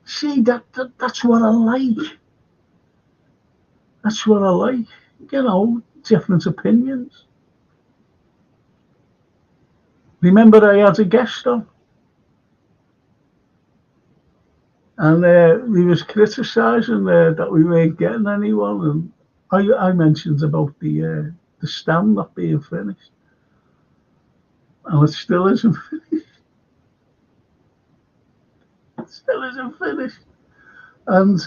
See, that's what I like. That's what I like. Different opinions. Remember, I had a guest on, and he was criticising that we weren't getting anyone, and I mentioned about the stand not being finished, and it still isn't finished. It still isn't finished, and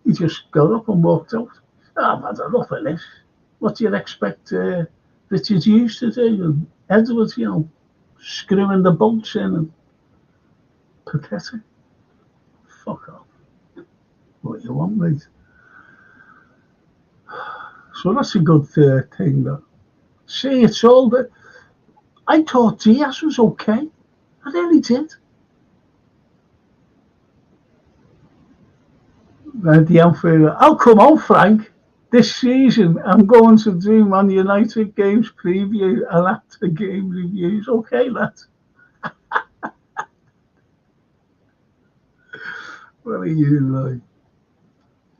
he just got up and walked out. I've had enough of this. What do you expect Richard Hughes to do? And Edwards, screwing the bolts in and pathetic. Fuck off. What you want, mate? So that's a good thing, though. See, it's all that. I thought Diaz was okay. I really did. The Anfield. Oh, come on, Frank. This season, I'm going to do Man United games preview and after game reviews. Okay, lads. What are you like?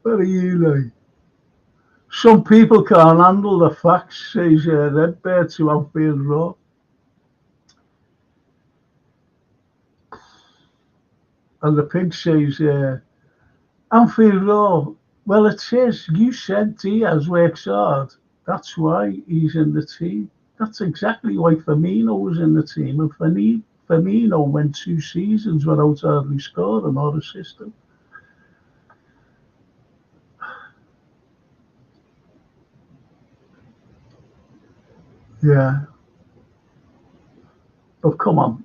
What are you like? Some people can't handle the facts, says Redbird to Anfield Road. And the pig says, Anfield Road. Well, it says, you said Diaz works hard. That's why he's in the team. That's exactly why Firmino was in the team. And Firmino went 2 seasons without hardly scoring or assisting. Yeah. But come on,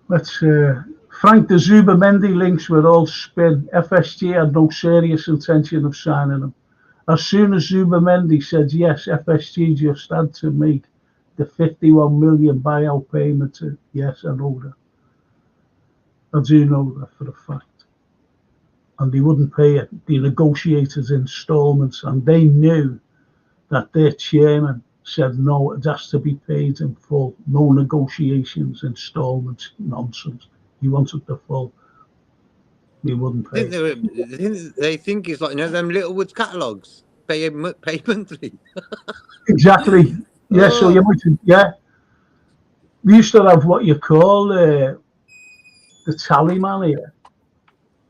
let's. Frank, the Zubamendi links were all spin. FSG had no serious intention of signing him. As soon as Zubamendi said yes, FSG just had to make the 51 million buyout payment to. Yes, I know that. I do know that for a fact. And they wouldn't pay it. They negotiated instalments, and they knew that their chairman said no, it has to be paid in full. No negotiations, installments, nonsense. He wanted the full. He wouldn't pay. They think it's like, them Littlewoods catalogues. Pay monthly. Exactly. Yeah, so you might, yeah. We used to have what you call the tally man here.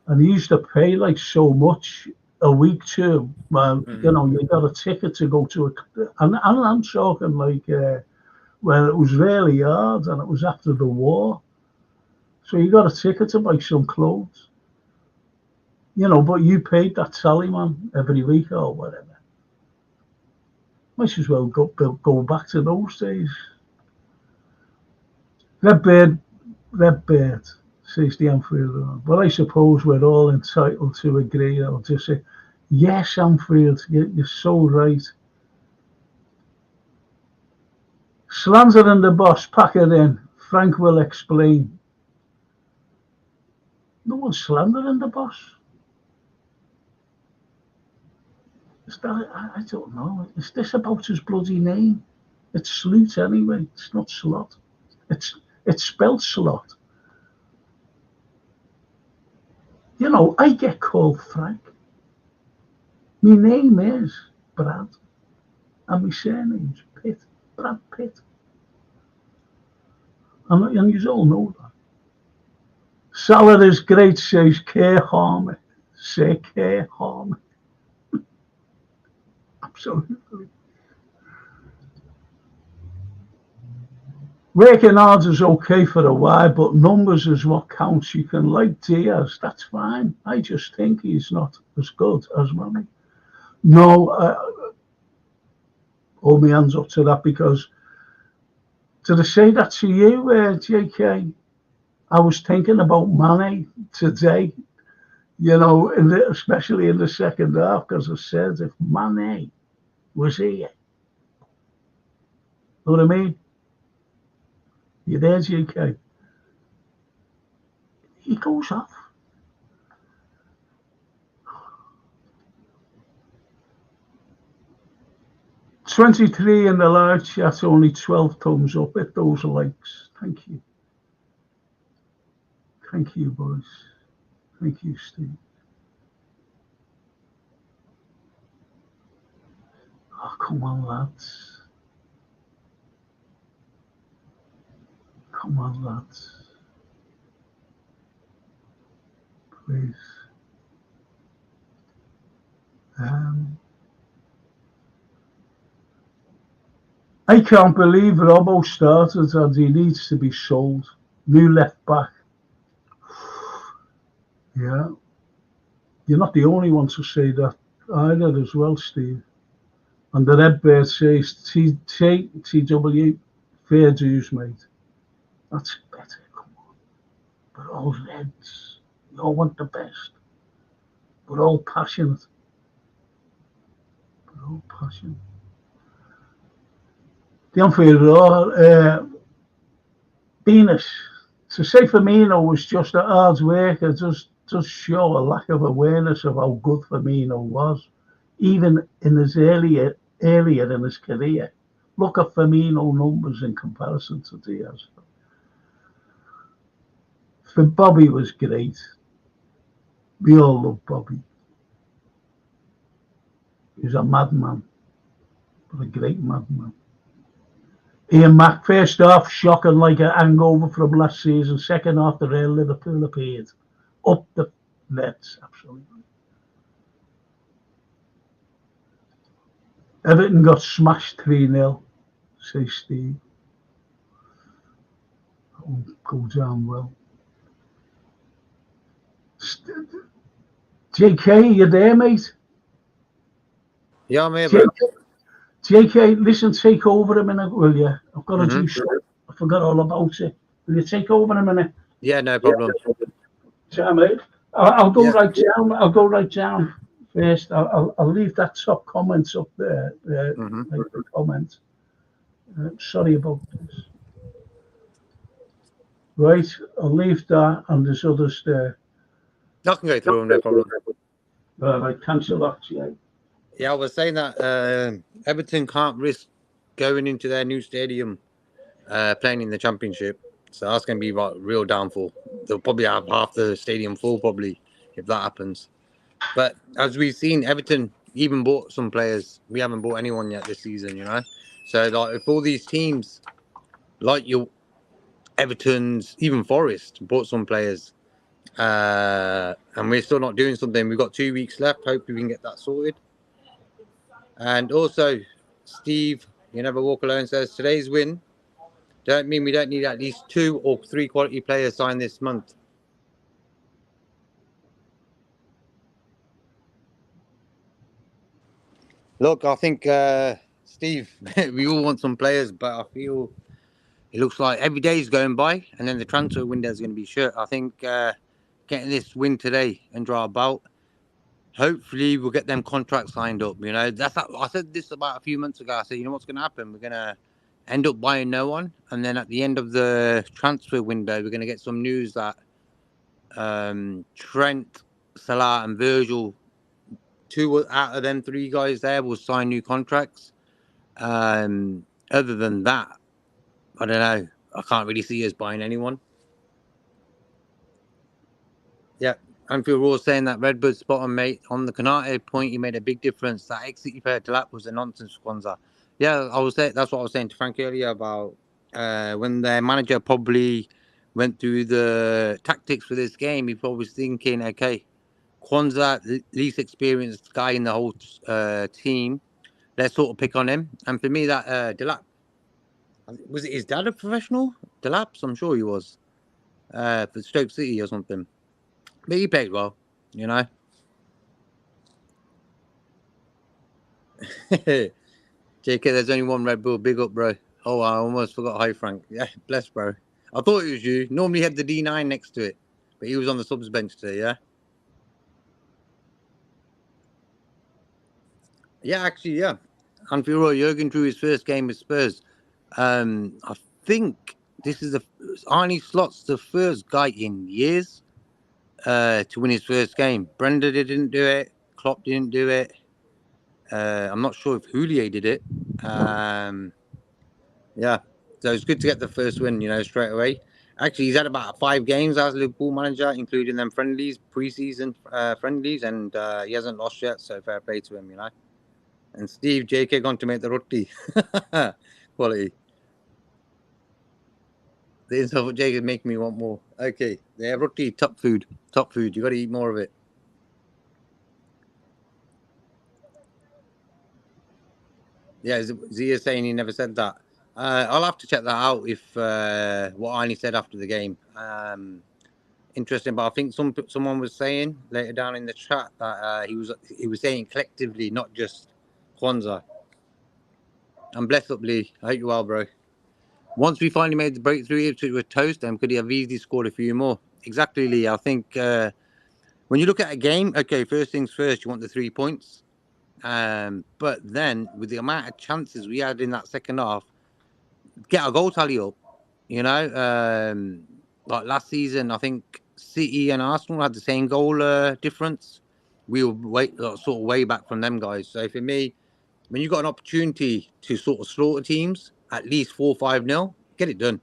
And he used to pay like so much a week to, well, you got a ticket to go to and I'm talking like, well, it was really hard and it was after the war. So you got a ticket to buy some clothes, but you paid that tally man every week or whatever. Might as well go back to those days. Red Bird, says the Anfield. But I suppose we're all entitled to agree. I'll just say, yes, Anfield, you're so right. Slandering the boss, pack it in. Frank will explain. No one's slandering the boss. Is that, I don't know. Is this about his bloody name? It's Sloot anyway. It's not Slot. It's spelled Slot. I get called Frank. My name is Brad. And my surname's Pitt. Brad Pitt. And you all know that. Salad is great, says Kerr Harmer. Say Kerr Harmer. Absolutely. Working hard is okay for a while, but numbers is what counts. You can like Diaz, that's fine. I just think he's not as good as Mane. No, hold my hands up to that, because did I say that to you, JK? I was thinking about Mane today, especially in the second half, because I said if Mane was here, know what I mean? You there, JK? He goes off. $23 in the live chat, only 12 thumbs up. Hit those likes. Thank you. Thank you, boys. Thank you, Steve. Oh, come on, lads. Come on, lads. Please. I can't believe Robbo started and he needs to be sold. New left back. Yeah. You're not the only one to say that either as well, Steve. And the Red Bird says, TW, fair dues, mate. That's better, come on. We're all Reds. We all want the best. We're all passionate. We're all passionate. The Anfield, Venus. To say Firmino was just a hard worker does show a lack of awareness of how good Firmino was, even in his earlier in his career. Look at Firmino numbers in comparison to Diaz. For Bobby was great. We all love Bobby. He was a madman, but a great madman. Ian Mack, first half, shocking like a hangover from last season. Second half, the real Liverpool appeared. Up the nets, absolutely. Everton got smashed 3-0, says Steve. That won't go down well. JK, you there, mate? Yeah, I'm here, bro. JK, listen, take over a minute, will you? I've got to do forgot all about it. Will you take over in a minute? Yeah, no problem. Yeah, mate. I'll go Yeah. right down. I'll go right down first. I'll leave that top comment up there. Mm-hmm. Like the comment. Sorry about this. Right, I'll leave that, and there's others there. I can go through them, no problem. Right, cancel that. Yeah. Yeah, I was saying that Everton can't risk going into their new stadium playing in the Championship. So that's going to be like real downfall. They'll probably have half the stadium full, probably, if that happens. But as we've seen, Everton even bought some players. We haven't bought anyone yet this season, you know. So like, if all these teams, like your Everton's, even Forest, bought some players, and we're still not doing something. We've got 2 weeks left. Hopefully, we can get that sorted. And also, Steve, you never walk alone, says today's win don't mean we don't need at least 2 or 3 quality players signed this month. Look, I think, Steve, we all want some players, but I feel it looks like every day is going by and then the transfer window is going to be shut. I think getting this win today under our belt, hopefully we'll get them contracts signed up. You know, I said this about a few months ago. I said, you know what's going to happen? We're going to end up buying no one. And then at the end of the transfer window, we're going to get some news that Trent, Salah and Virgil, 2 out of them 3 guys there will sign new contracts. Other than that, I don't know. I can't really see us buying anyone. Yeah. Anfield Raw saying that Redbird's spot on, mate. On the Canate point, he made a big difference. That exit you paired to Lap was a nonsense, Kwanzaa. Yeah, that's what I was saying to Frank earlier about when their manager probably went through the tactics for this game. He probably was thinking, okay, Kwanzaa, least experienced guy in the whole team. Let's sort of pick on him. And for me, that Delap, was it his dad a professional? Delaps? I'm sure he was. For Stoke City or something. But he played well, you know. JK, there's only one Red Bull. Big up, bro. Oh, I almost forgot. Hi, Frank. Yeah, bless, bro. I thought it was you. Normally, he had the D9 next to it, but he was on the subs bench today, yeah? Yeah, actually, yeah. Anfield Roy, Jurgen drew his first game with Spurs. I think this is Arnie Slot's the first guy in years to win his first game. Brenda didn't do it. Klopp didn't do it. I'm not sure if Houllier did it. Yeah, so it's good to get the first win, you know, straight away. Actually, he's had about 5 games as Liverpool manager, including them friendlies, pre-season friendlies, and he hasn't lost yet, so fair play to him, you know. And Steve, JK going to make the roti. Quality. The insult for JK is making me want more. Okay, yeah, roti, top food. Top food. You got to eat more of it. Yeah, Zia saying he never said that. I'll have to check that out if what Arnie said after the game. Interesting, but I think someone was saying later down in the chat that he was saying collectively, not just Kwanzaa. And bless up, Lee. I hope you well, bro. Once we finally made the breakthrough, it was toast, and could he have easily scored a few more? Exactly, Lee. I think when you look at a game, okay, first things first, you want the 3 points. But then with the amount of chances we had in that second half, get a goal tally up, you know. Like last season, I think City and Arsenal had the same goal difference. We were sort of way back from them guys. So for me, when you got an opportunity to sort of slaughter teams, at least 4-5-0, get it done.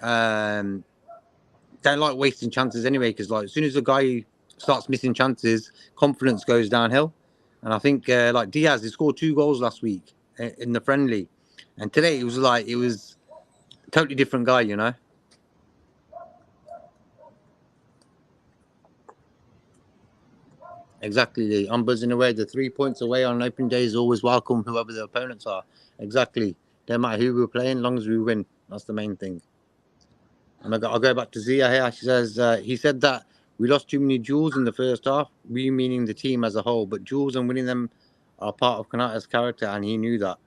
Don't like wasting chances anyway, because like as soon as a guy starts missing chances, confidence goes downhill. And I think like Diaz, he scored 2 goals last week in the friendly, and today it was a totally different guy, you know. Exactly. I'm buzzing away. The 3 points away on open day is always welcome, whoever the opponents are. Exactly. Don't matter who we're playing, as long as we win. That's the main thing. And I'll go back to Zia here. She says, he said that we lost too many duels in the first half, we meaning the team as a whole, but duels and winning them are part of Kanata's character, and he knew that.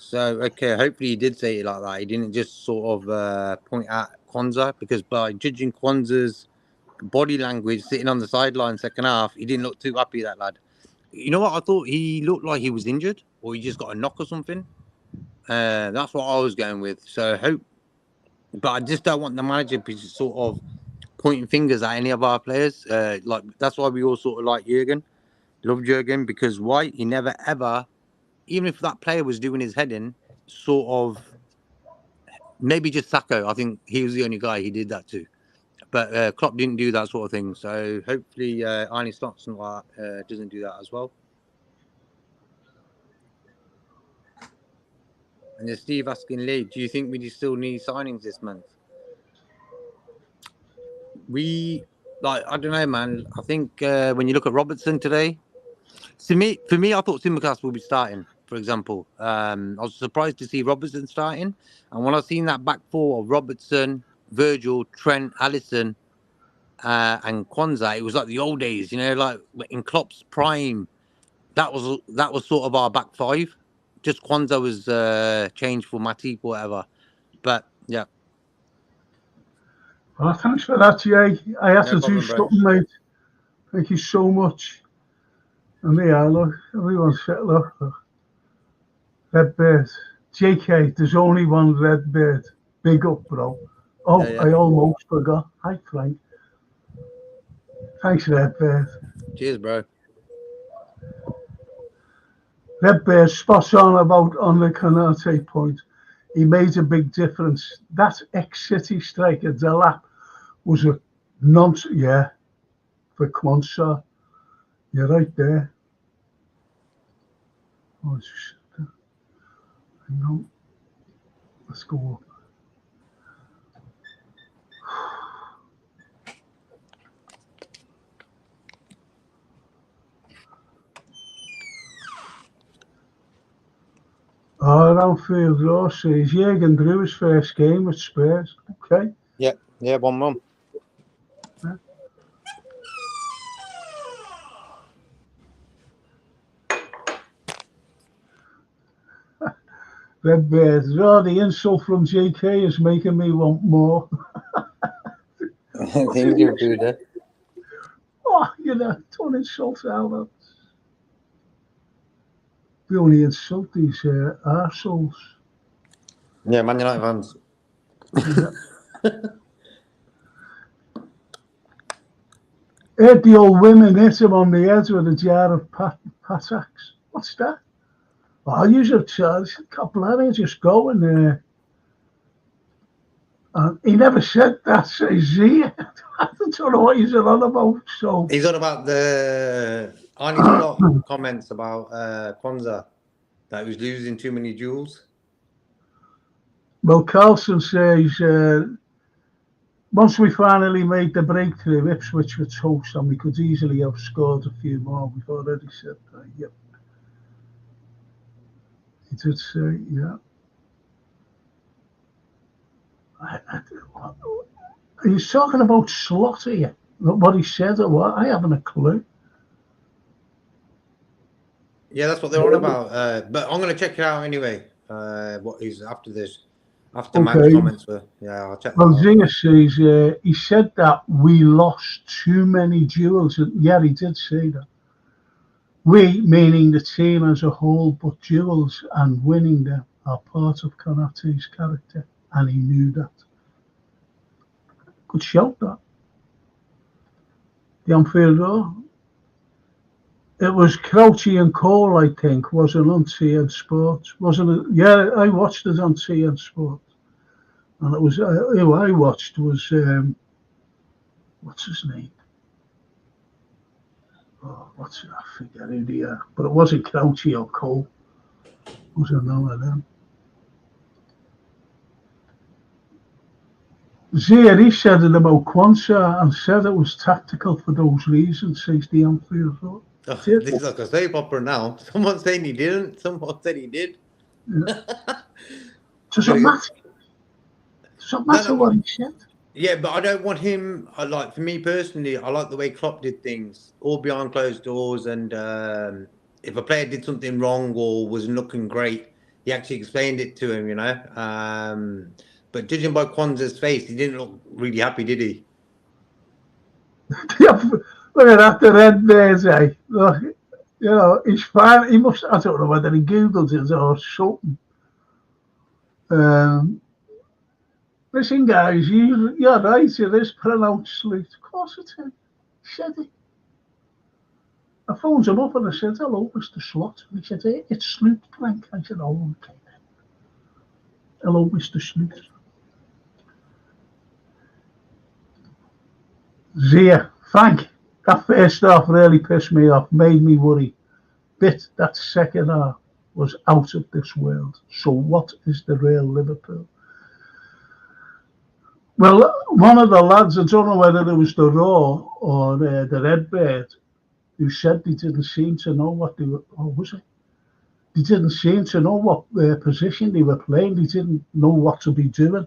So, okay, hopefully he did say it like that. He didn't just sort of point at Kwanzaa, because by judging Kwanzaa's body language sitting on the sideline second half, he didn't look too happy, that lad. You know what? I thought he looked like he was injured or he just got a knock or something. That's what I was going with. So, hope. But I just don't want the manager to be sort of pointing fingers at any of our players. Like, that's why we all sort of like Jurgen. Love Jurgen, because why? He never ever, even if that player was doing his heading, sort of, maybe just Sacco. I think he was the only guy he did that to. But Klopp didn't do that sort of thing. So hopefully Arnie Stockton doesn't do that as well. And there's Steve asking Lee, do you think we still need signings this month? I don't know, man. I think when you look at Robertson today, for me, I thought Simicast would be starting, for example. I was surprised to see Robertson starting. And when I seen that back four of Robertson, Virgil, Trent, Alisson, and Kwanzaa, it was like the old days, like in Klopp's prime. That was sort of our back five. Just Kwanzaa was changed for Matip or whatever. But yeah. Well, thanks for that, Jay. I had No to problem, do bro. something, mate. Thank you so much. And there, look, everyone's set, look. Redbird. JK, there's only one Redbird. Big up, bro. Oh, Yeah. I almost forgot. Hi, Frank. Thanks, Redbird. Cheers, bro. Redbird, spot on the Canate point. He made a big difference. That ex-City striker, Delap, was a nonsense. Yeah, for Kwanzaa. You're right there. Oh, hang on. Let's go up. Anfield Row says Jurgen drew his first game at Spurs. Okay. Yeah, 1-1. Yeah. Redbird. Oh, the insult from JK is making me want more. Thank you, Buddha. Oh, don't insult Albert. We only insult these arseholes. Yeah, Man United fans. Yeah. Heard the old women hit him on the head with a jar of Pataks. What's that? Oh, you should charge a couple of them, just go in there. He never said that, says he. I don't know what he's on about. So he's on about the Arnie Slot comments about Kwanzaa, that he was losing too many duels. Well, Carlson says, once we finally made the breakthrough, Ipswich were toast and we could easily have scored a few more. We've already said that. Yep. He did say, yeah. He's talking about Slot here. What he said or what? I haven't a clue. Yeah, that's what they're on about. But I'm going to check it out anyway. What he's after this. After Matt's comments were, yeah, I'll check that out. Zia says he said that we lost too many duels. Yeah, he did say that. We, meaning the team as a whole, but duels and winning them are part of Konate's character, and he knew that. Good shout, that. The Anfield Row. It was Crouchy and Cole, I think, wasn't on TN Sports, wasn't it? Yeah, I watched it on TN Sports. And it was who I watched was what's his name? Oh, I forget who they are, but it wasn't Crouchy or Cole. It was none of them. Zia, he said it about Kwanzaa and said it was tactical for those reasons, says the Anfield Road. Oh, this is like a soap opera now. Someone saying he didn't, someone said he did. Yeah. Does it matter? Does it matter what he said? Yeah, but I don't want him. For me personally, I like the way Klopp did things, all behind closed doors. And if a player did something wrong or wasn't looking great, he actually explained it to him, you know. But judging by Kwanzaa's face, he didn't look really happy, did he? Yeah, look at that, the red bears, eh? Look, you know, he's fine. He must, I don't know whether he Googled it or something. Um, Listen, guys, you're right, it is pronounced Slute. Of course it is. He said it. I phoned him up and I said, hello, Mr. Slot. And he said, hey, it's Slute Plank. I said, oh, okay. Hello, Mr. Slute. Zia, Frank, that first half really pissed me off, made me worry. That second half was out of this world. So what is the real Liverpool? Well, one of the lads, I don't know whether it was the Raw or the Redbird, who said they didn't seem to know what they were, or was it? They didn't seem to know what position they were playing. They didn't know what to be doing.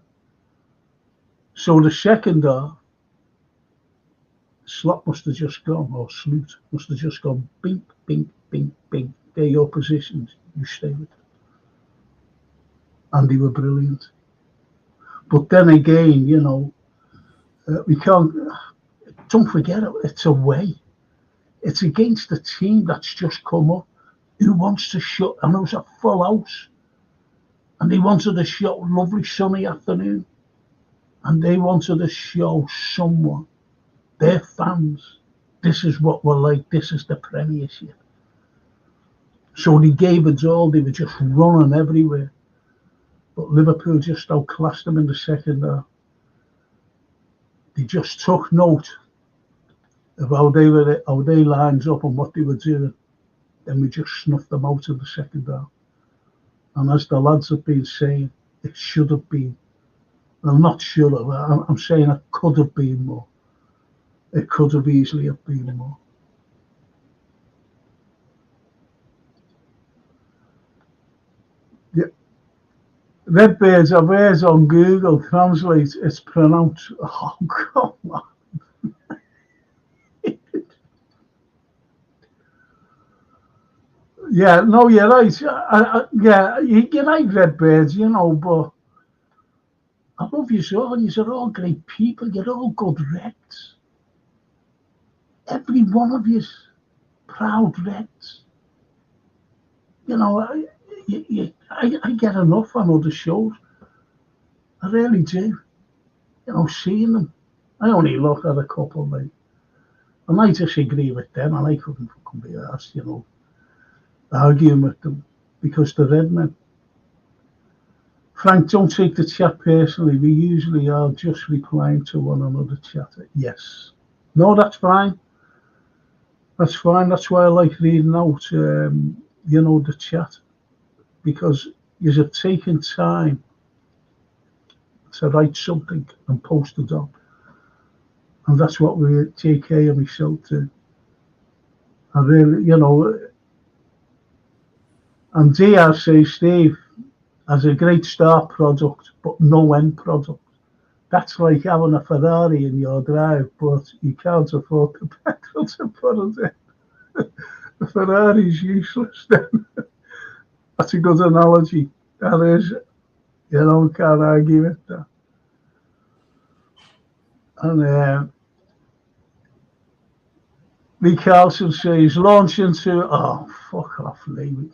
So the second half, Slot must have just gone, or Slute must have just gone, bink, bink, bink, bink. They're your positions. You stay with them. And they were brilliant. But then again, you know, we can't, don't forget it, it's away. It's against a team that's just come up who wants to shut, and it was a full house. And they wanted to show lovely sunny afternoon. And they wanted to show someone, their fans, this is what we're like, this is the Premiership. So they gave it all, they were just running everywhere. But Liverpool just outclassed them in the second half. They just took note of how they lined up and what they were doing. Then we just snuffed them out in the second half. And as the lads have been saying, it should have been. Well, not should have. I'm saying it could have been more. It could have easily have been more. Yeah. Redbeard's of theirs on Google Translate. It's pronounced. Oh, come on. Yeah, no, you're right. Yeah, you're right, Redbeards, you know, but I love you all. You're all great people. You're all good Reds. Every one of you's proud Reds. You know, I get enough on other shows. I really do. You know, seeing them. I only look at a couple, like, and I disagree with them, and I couldn't fucking be asked, you know, arguing with them because they're red men. Frank, don't take the chat personally. We usually are just replying to one another chatter. Yes. No, that's fine. That's fine. That's why I like reading out, you know, the chat, because you're taking time to write something and post it up. And that's what we, JK and myself, do. I really, you know, and Diaz says, Steve, has a great start product, but no end product. That's like having a Ferrari in your drive, but you can't afford the petrol to put it in. The Ferrari's useless then. That's a good analogy. That is, you know, can't argue with that. And Lee Carlson says, launch into, oh, fuck off, Lee.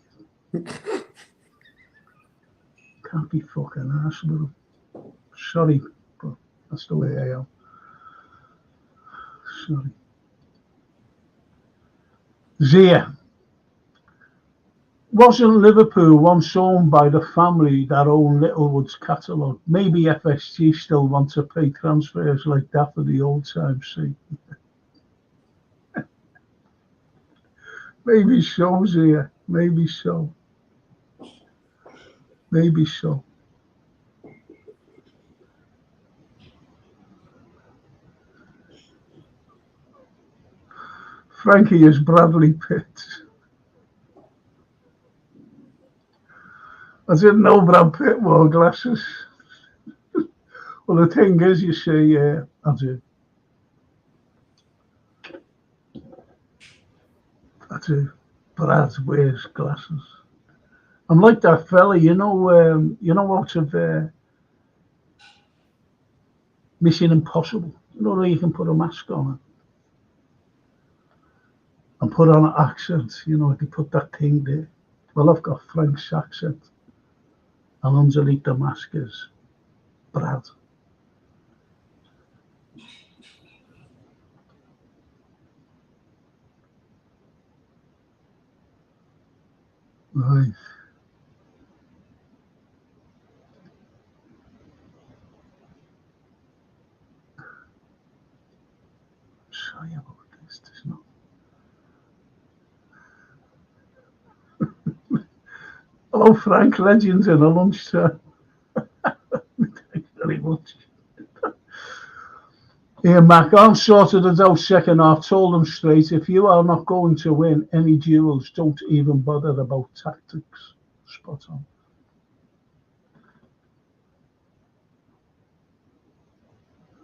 Can't be fucking arsed with him. Sorry, but that's the way I am. Sorry. Zia. Wasn't Liverpool once owned by the family that owned Littlewood's catalogue? Maybe FSG still want to pay transfers like that for the old time's sake. Maybe so, Zia. Maybe so. Maybe so. Frankie is Bradley Pitt. I didn't know Brad Pitt wore glasses. Well, the thing is, you see, I do. I do. Brad wears glasses. I'm like that fella, out of Mission Impossible. You know, you can put a mask on and put on an accent. You know, if you put that thing there. Well, I've got Frank's accent, and underneath the mask is Brad. Right. Sorry about this. There's not. Hello, Frank. Legends in a lunchtime. Thanks very much. Yeah, Mac, I'm sorted it out second half. Told them straight, if you are not going to win any duels, don't even bother about tactics. Spot on.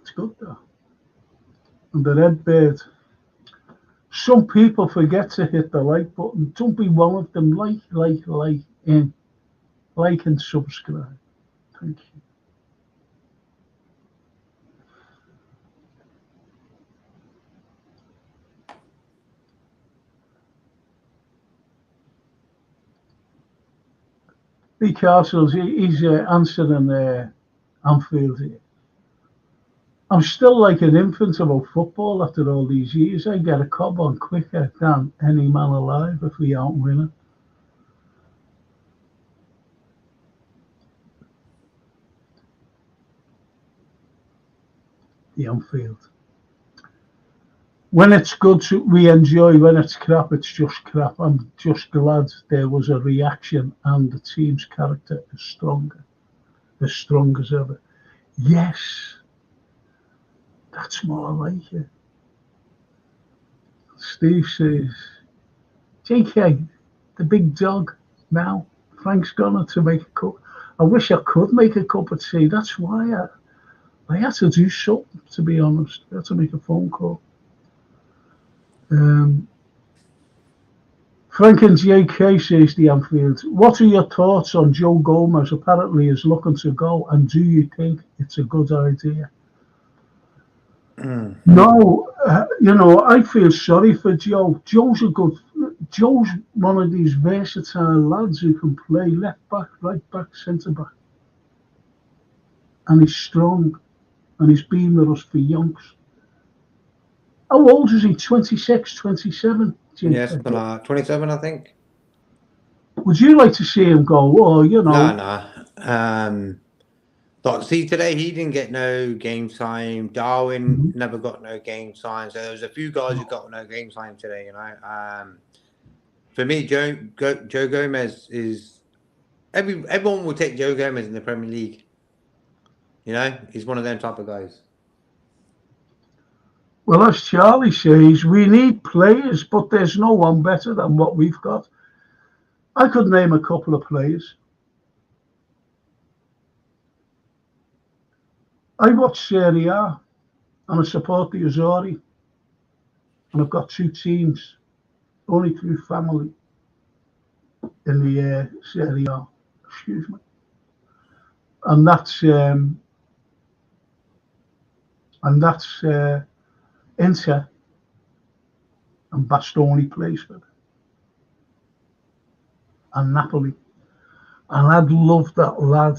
It's good, though. And the red bird. Some people forget to hit the like button. Don't be one of them. Like, and subscribe. Thank you. Lee Castles, he's answering Anfield here. I'm still like an infant about football after all these years. I get a cob on quicker than any man alive if we aren't winning. The Anfield. When it's good, we enjoy. When it's crap, it's just crap. I'm just glad there was a reaction and the team's character is stronger, as strong as ever. Yes, that's more like it. Steve says, JK, the big dog now. Frank's gone to make a cup. I wish I could make a cup of tea. That's why I had to do something, to be honest. I had to make a phone call. Frank and JK says the Anfield. What are your thoughts on Joe Gomez apparently is looking to go, and do you think it's a good idea? No, I feel sorry for Joe. Joe's one of these versatile lads who can play left back, right back, centre back. And he's strong, and he's been with us for yonks. How old is he? 26, 27? Yes, 27, I think. Would you like to see him go? Or, No. But see, today he didn't get no game time. Darwin never got no game time. So there was a few guys who got no game time today. For me, Joe Gomez is everyone will take Joe Gomez in the Premier League. He's one of them type of guys. Well, as Charlie says, we need players, but there's no one better than what we've got. I could name a couple of players. I watch Serie A, and I support the Azzurri, and I've got two teams, only through family, in the Serie A. Excuse me, and that's Inter, and Bastoni plays for them, and Napoli, and I'd love that lad.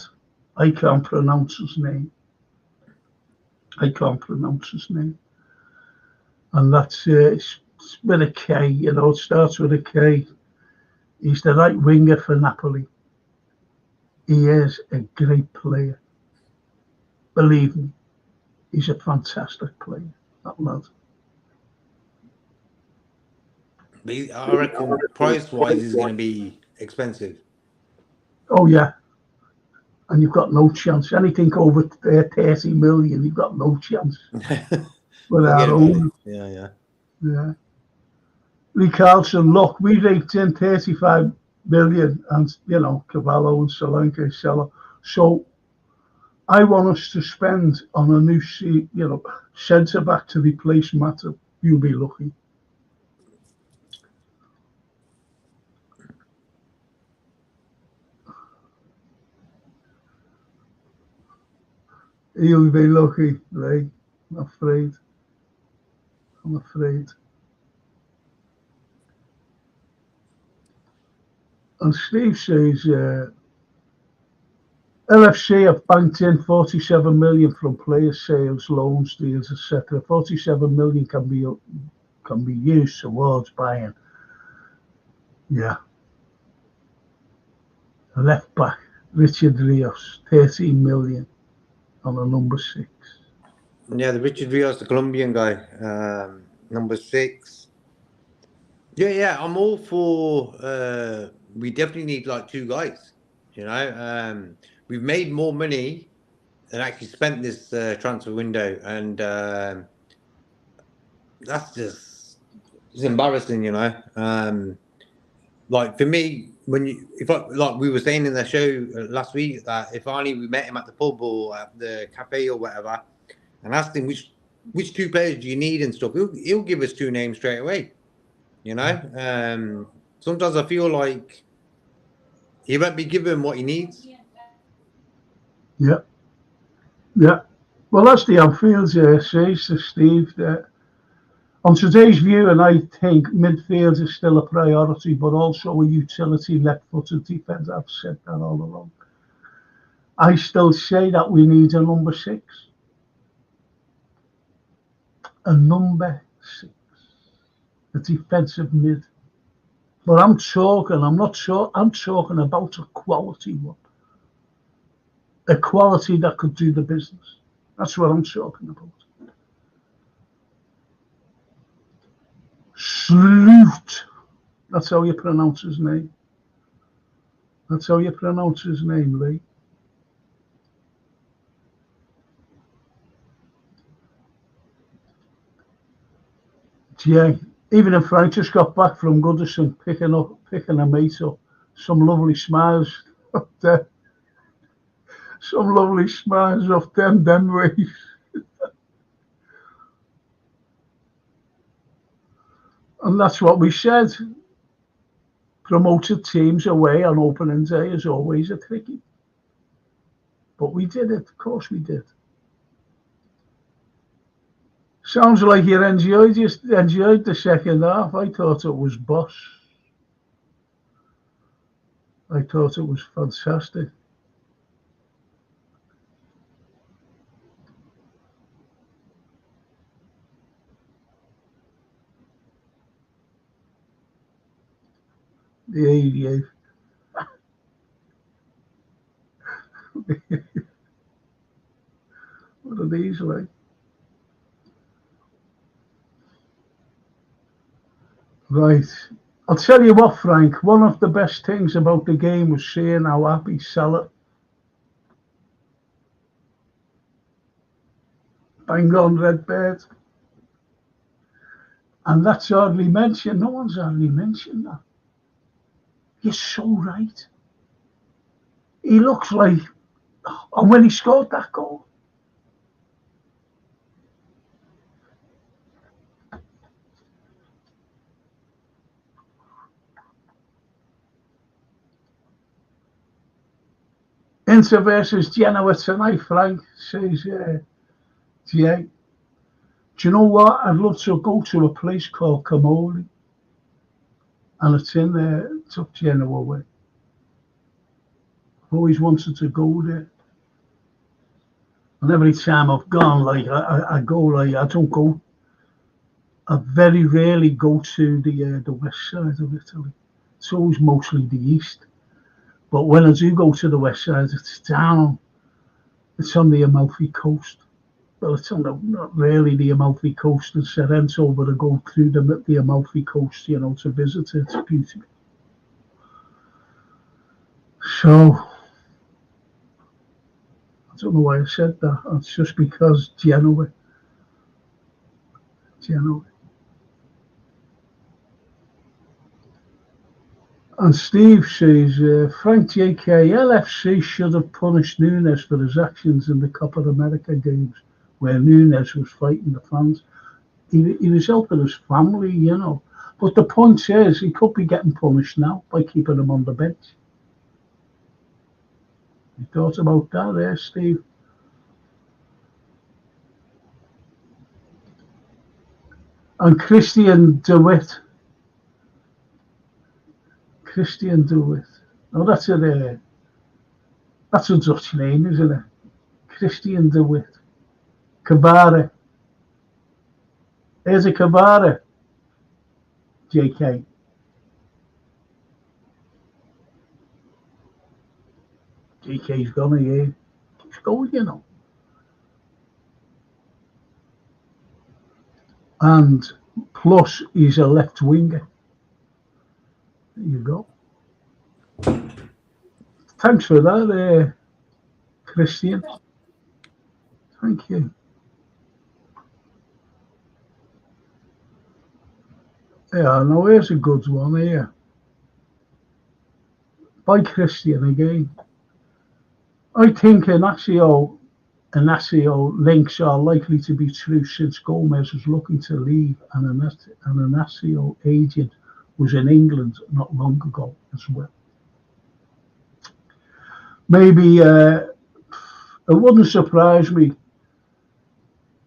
I can't pronounce his name. And that's it's with a K. It starts with a K. He's the right winger for Napoli. He is a great player. Believe me, he's a fantastic player, that lad. I reckon price-wise is going to be expensive. Oh, yeah. And you've got no chance. Anything over 30 million, you've got no chance. Yeah. Lee Carlson, look, we raked in 35 million and, Cavallo and Solanke seller. So I want us to spend on a new centre back to replace Mata. You'll be lucky. He'll be lucky, right? I'm afraid. I'm afraid. And Steve says LFC have banked in 47 million from player sales, loans, deals, etc. 47 million can be used towards buying. Yeah, left back Richard Rios, 13 million on a number 6. Yeah, the Richard Rios, the Colombian guy, number 6. Yeah, I'm all for. We definitely need like 2 guys. You know, we've made more money than actually spent this transfer window, and that's just it's embarrassing. You know, like for me, if like we were saying in the show last week that if only we met him at the pub or at the cafe or whatever, and asked him which 2 players do you need and stuff, he'll give us 2 names straight away. You know, sometimes I feel like he won't be given what he needs. Yeah, yeah. Well, that's the Anfield says to Steve. On today's view, and I think midfield is still a priority, but also a utility left-footed defence. I've said that all along. I still say that we need a number 6. A number 6. A defensive mid. But I'm talking about a quality one. A quality that could do the business. That's what I'm talking about. Sloot. That's how you pronounce his name. That's how you pronounce his name, Lee. Yeah, even if Frank just got back from Goodison, picking a mate up, some lovely smiles up there. Some lovely smiles off them ways. And that's what we said. Promoted teams away on opening day is always a tricky. But we did it, of course we did. Sounds like you enjoyed the second half. I thought it was boss. I thought it was fantastic. The 88. What are these like? Right. I'll tell you what, Frank. One of the best things about the game was seeing how happy Salah. Bang on, Redbird. And that's hardly mentioned. No one's hardly mentioned that. You're so right. He looks like, and when he scored that goal, Inter versus Genoa tonight, Frank says, yeah. Do you know what? I'd love to go to a place called Camoli, and it's in there. It's up Genoa way. I've always wanted to go there. And every time I've gone, like I go, like I don't go. I very rarely go to the west side of Italy. It's always mostly the east. But when I do go to the west side, it's down. It's on the Amalfi Coast. Well, it's on not really the Amalfi Coast in Sorrento, but I go through the Amalfi Coast, to visit it. It's beautiful. So, I don't know why I said that. It's just because Genoa. And Steve says, Frank JK, LFC should have punished Nunes for his actions in the Copa America games, where Nunes was fighting the fans. He was helping his family, But the point is, he could be getting punished now by keeping him on the bench. You thought about that, Steve? And Christian DeWitt. Christian DeWitt. Oh, that's a Dutch name, isn't it? Christian DeWitt. Kabara. There's a Kabara. JK. JK's gonna, yeah. Keeps going, you know. And plus, he's a left winger. There you go. Thanks for that, Christian. Thank you. Yeah, now here's a good one here. By Christian again. I think Inacio links are likely to be true since Gomez is looking to leave and an Inacio agent was in England not long ago as well. Maybe it wouldn't surprise me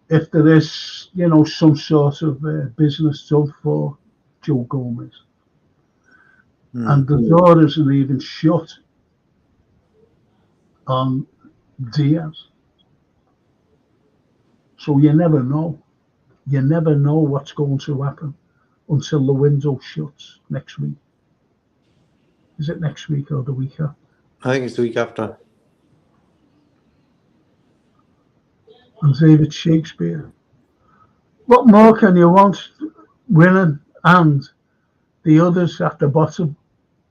if there is, some sort of business done for Joe Gomez. And the door isn't even shut on Diaz. So you never know. You never know what's going to happen until the window shuts next week. Is it next week or the week after? I think it's the week after. And David Shakespeare. What more can you want? Winning and the others at the bottom,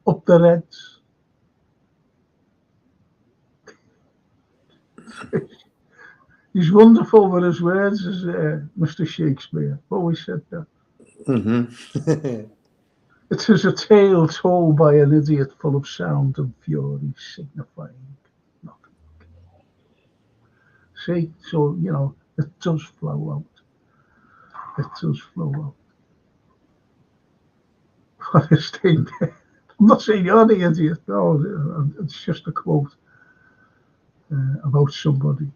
up the Reds. He's wonderful with his words, is Mr. Shakespeare. Always said that. Mm-hmm. It is a tale told by an idiot full of sound and fury, signifying nothing. See, so, it does flow out. It does flow out. What is thing? I'm not saying you're the idiot. No, it's just a quote about somebody.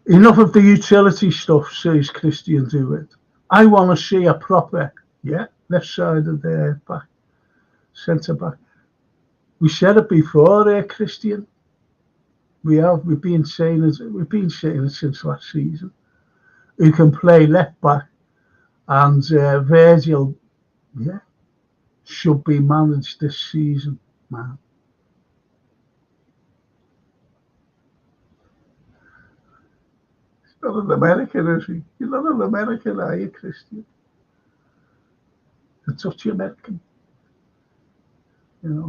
Enough of the utility stuff, says Christian DeWitt. I want to see a proper, left side of the back, centre back. We said it before, Christian. We've been saying it since last season. Who can play left back, and Virgil, should be managed this season, man. He's not an American, is he? You're not an American, are you, Christian? A touch American.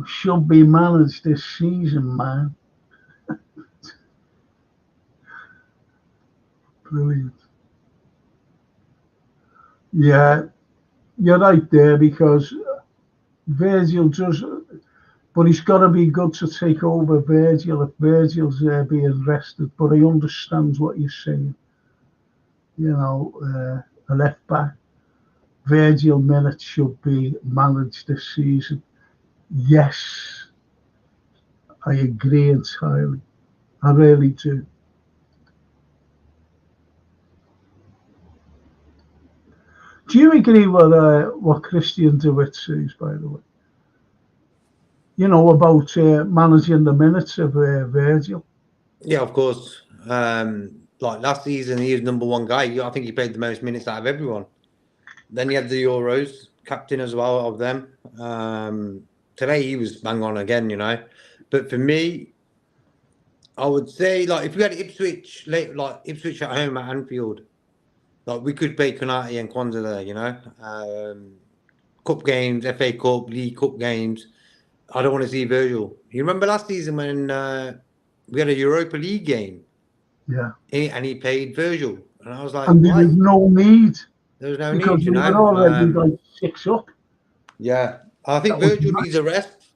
Should be managed this season, man. Brilliant. Yeah, you're right there because Virgil does, but he's got to be good to take over Virgil if Virgil's being rested. But he understands what you're saying. A left back, Virgil minutes should be managed this season. Yes, I agree entirely. I really do. Do you agree with what Christian DeWitt says, by the way? About managing the minutes of Virgil. Yeah, of course. Like last season, he was number one guy. I think he played the most minutes out of everyone. Then he had the Euros, captain as well of them. Today he was bang on again, But for me, I would say if we had Ipswich at home at Anfield, we could play Konate and Kwanzaa there, Cup games, FA Cup, League Cup games. I don't want to see Virgil. You remember last season when we had a Europa League game? Yeah. And he played Virgil. And I was like, and there was no need. There was no because need, we were already 6 up. Yeah. I think Virgil needs a rest.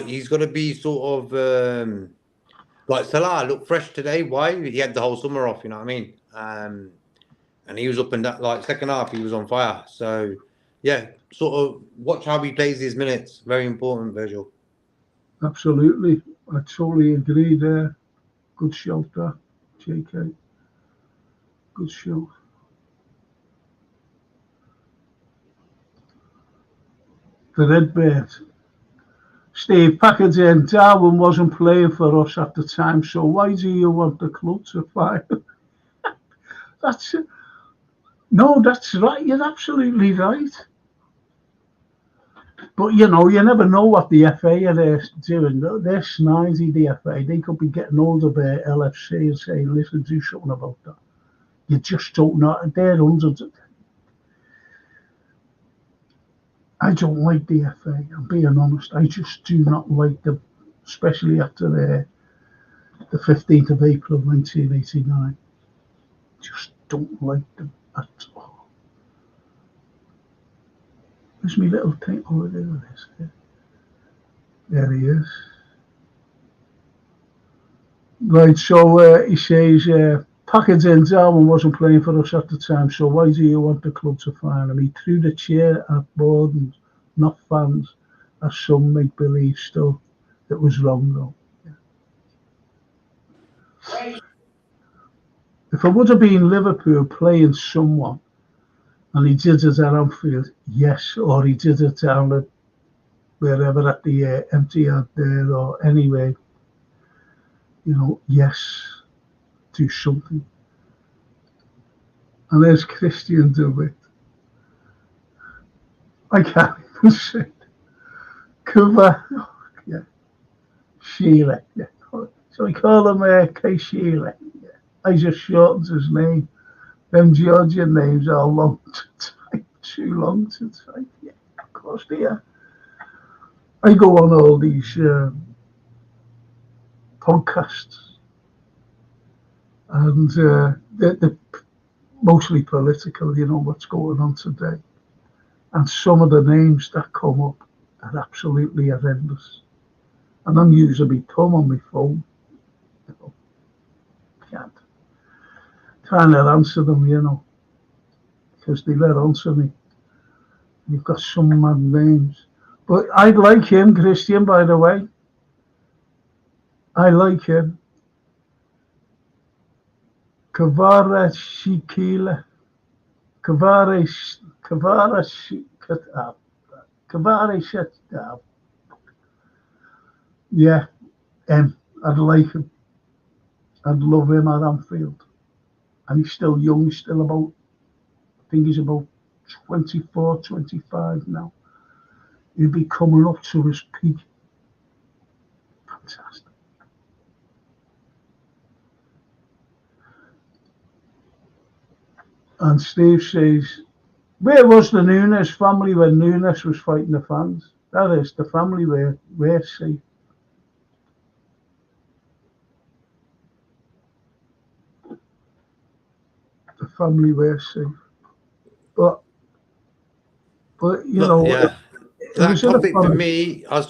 He's got to be sort of Salah looked fresh today. Why? He had the whole summer off, you know what I mean? And he was up and down, second half, he was on fire. So, yeah, sort of watch how he plays his minutes. Very important, Virgil. Absolutely. I totally agree there. Good shout there, JK. Good shout. the Redbird. Steve Packardin, Darwin wasn't playing for us at the time, so why do you want the club to fire? That's no, that's right. You're absolutely right. But you know, you never know what the FA are doing. They're snidey, the FA. They could be getting hold of LFC and saying, "Listen, do something about that." You just don't know. They're under. I don't like the FA. I'm being honest. I just do not like them, especially after the 15th of April 1989. Just don't like them at all. There's me little thing. Oh, there it is. There he is. Right, so he says, Packardin, Darwin wasn't playing for us at the time, so why do you want the club to fire him? He threw the chair at Borden, not fans, as some make believe still. It was wrong though. If it would have been Liverpool playing someone and he did it at Anfield, yes, or he did it down at wherever at the Etihad there or anyway, you know, yes, do something. And there's Christian Dubitt. I can't even say Cuba, yeah, Sheila, yeah. So we call him K. Sheila. Yeah. I just shortened his name. Them Georgian names are long to type, too long to type. Yeah, of course they are. I go on all these podcasts, and they're mostly political. You know what's going on today, and some of the names that come up are absolutely horrendous. And I'm using my thumb on my phone. You know, can't trying to answer them, you know, because they let answer me. You've got some mad names, but I like him, Christian. By the way, I like him. Kavara Shikila, Kavara, Kavara Shikata, Kavara Shikata. Yeah, I'd like him. I'd love him at Anfield. And he's still young, he's still about, I think he's about 24, 25 now. He'll be coming up to his peak. Fantastic. And Steve says, where was the Nunes family when Nunes was fighting the fans? That is, the family were safe. The family were safe. But you Look, know, yeah, it that was in a topic for funny. me, I've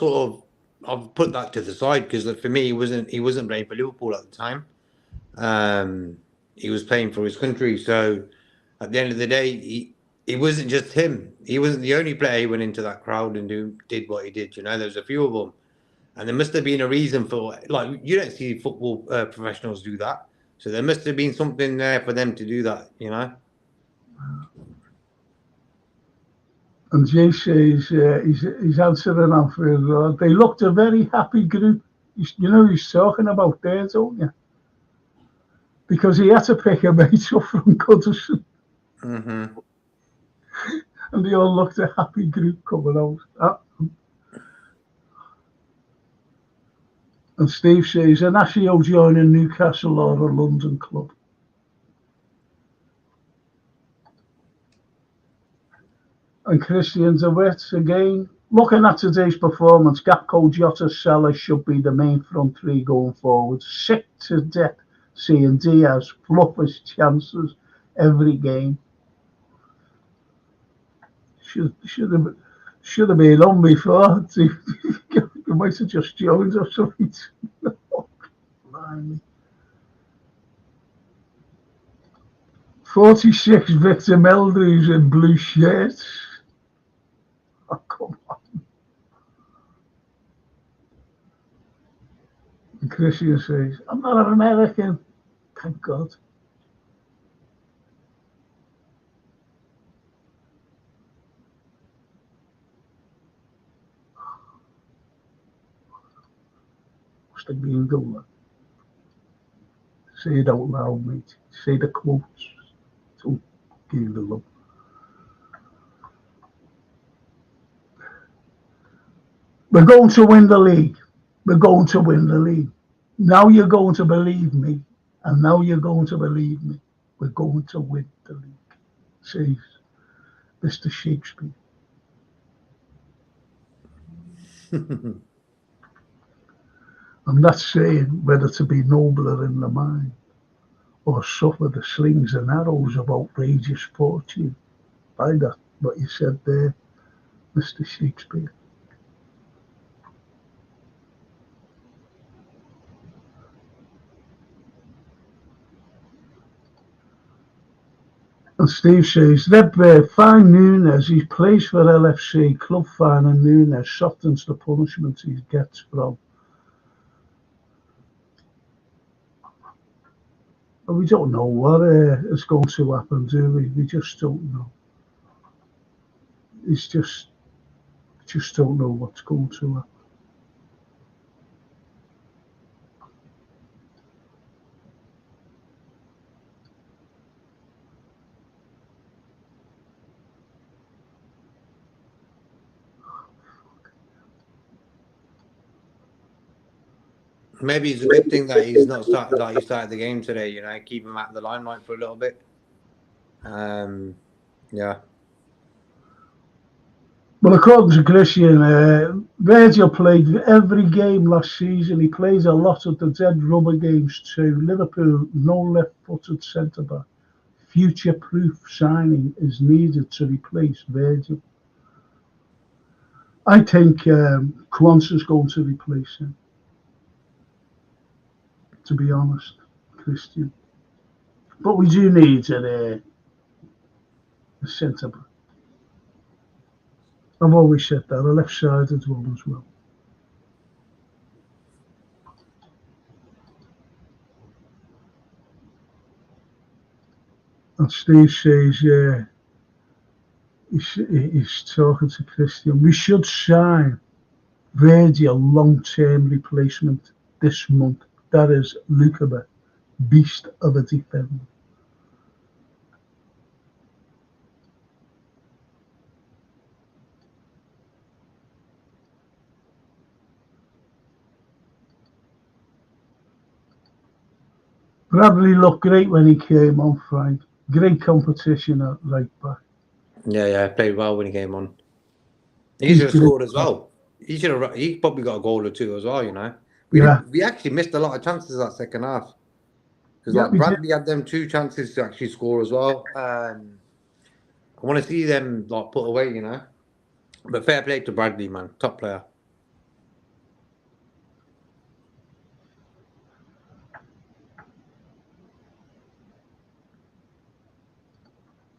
put that to the side because for me he wasn't playing for Liverpool at the time. He was playing for his country. So at the end of the day, it wasn't just him. He wasn't the only player who went into that crowd and did what he did. You know, there was a few of them, and there must have been a reason for, like, you don't see football professionals do that. So there must have been something there for them to do that. You know. And Jay says he's answering Anfield. They looked a very happy group. You know who he's talking about there, don't you? Because he had to pick a mate up from Goodison, Mm-hmm. and they all looked a happy group coming out. And Steve says, Anasio joining Newcastle or a London club. And Christian DeWitt again. Looking at today's performance, Gakpo, Jota, Salah should be the main front three going forward. Sick to death seeing Diaz fluff his chances every game. Should have been on before. You might have just joined us. 46 Victor Meldrews in blue shirts. Oh, come on. And Christian says, I'm not an American. Thank God. must have been good. Say it out loud, mate. Say the quotes. Don't Google them. We're going to win the league. We're going to win the league. Now you're going to believe me. And now you're going to believe me. We're going to win the league. Says Mr. Shakespeare. I'm not saying whether to be nobler in the mind or suffer the slings and arrows of outrageous fortune. By that, what you said there, Mr. Shakespeare. And Steve says, fine Nunes, he plays for LFC, club fine, and Nunes softens the punishment he gets from. But we don't know what is going to happen, do we? We just don't know. It's just don't know what's going to happen. Maybe it's a good thing that he's not started like he started the game today. You know, keep him out of the limelight for a little bit. Yeah. Well, according to Christian, Virgil played every game last season. He plays a lot of the dead rubber games too. Liverpool, no left-footed centre-back. Future-proof signing is needed to replace Virgil. I think Kwanzaa's going to replace him, to be honest, Christian. But we do need a centre-back. I've always said that, a left-sided one as well. And Steve says, yeah, he's talking to Christian. We should sign Virgil long-term replacement this month. That is Lukaku, beast of a defender. Bradley looked great when he came on, Frank. Great competition at right back. Yeah, played well when he came on. He should have scored as well. He probably got a goal or two as well, you know. We actually missed a lot of chances that second half. Because Bradley had them 2 chances to actually score as well. I want to see them put away, you know. But fair play to Bradley, man. Top player.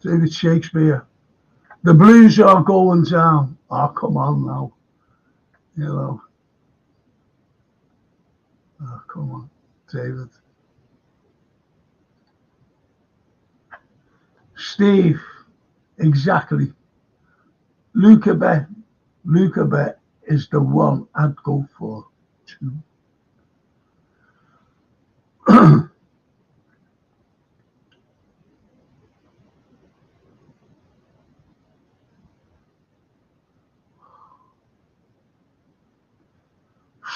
David Shakespeare. The Blues are going down. Oh, come on now. You know. Oh, come on, David. Steve, exactly. Lukaku is the one I'd go for too.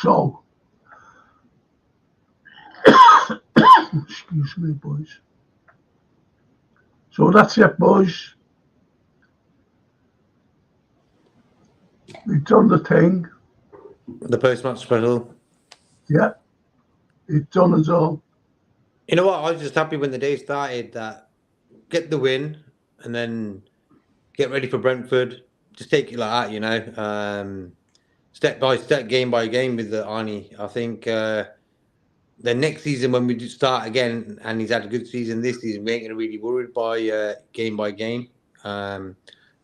So, excuse me, boys. So that's it, boys. We've done the thing. The post-match special. Yeah, we've done it all. You know what? I was just happy when the day started that get the win and then get ready for Brentford. Just take it like that, you know. Step by step, game by game with the Arnie. I think the next season when we do start again and he's had a good season this season, we ain't going to really worried by game.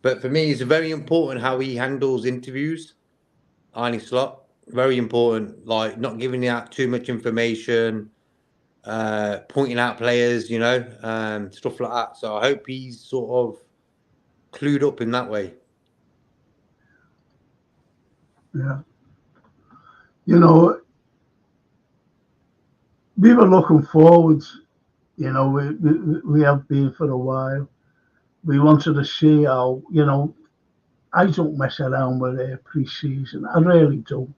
But for me, it's very important how he handles interviews. Arnie Slot, very important. Like not giving out too much information, pointing out players, you know, stuff like that. So I hope he's sort of clued up in that way. Yeah. You know, we were looking forward. You know, we have been for a while. We wanted to see how, you know, I don't mess around with pre-season. I really don't.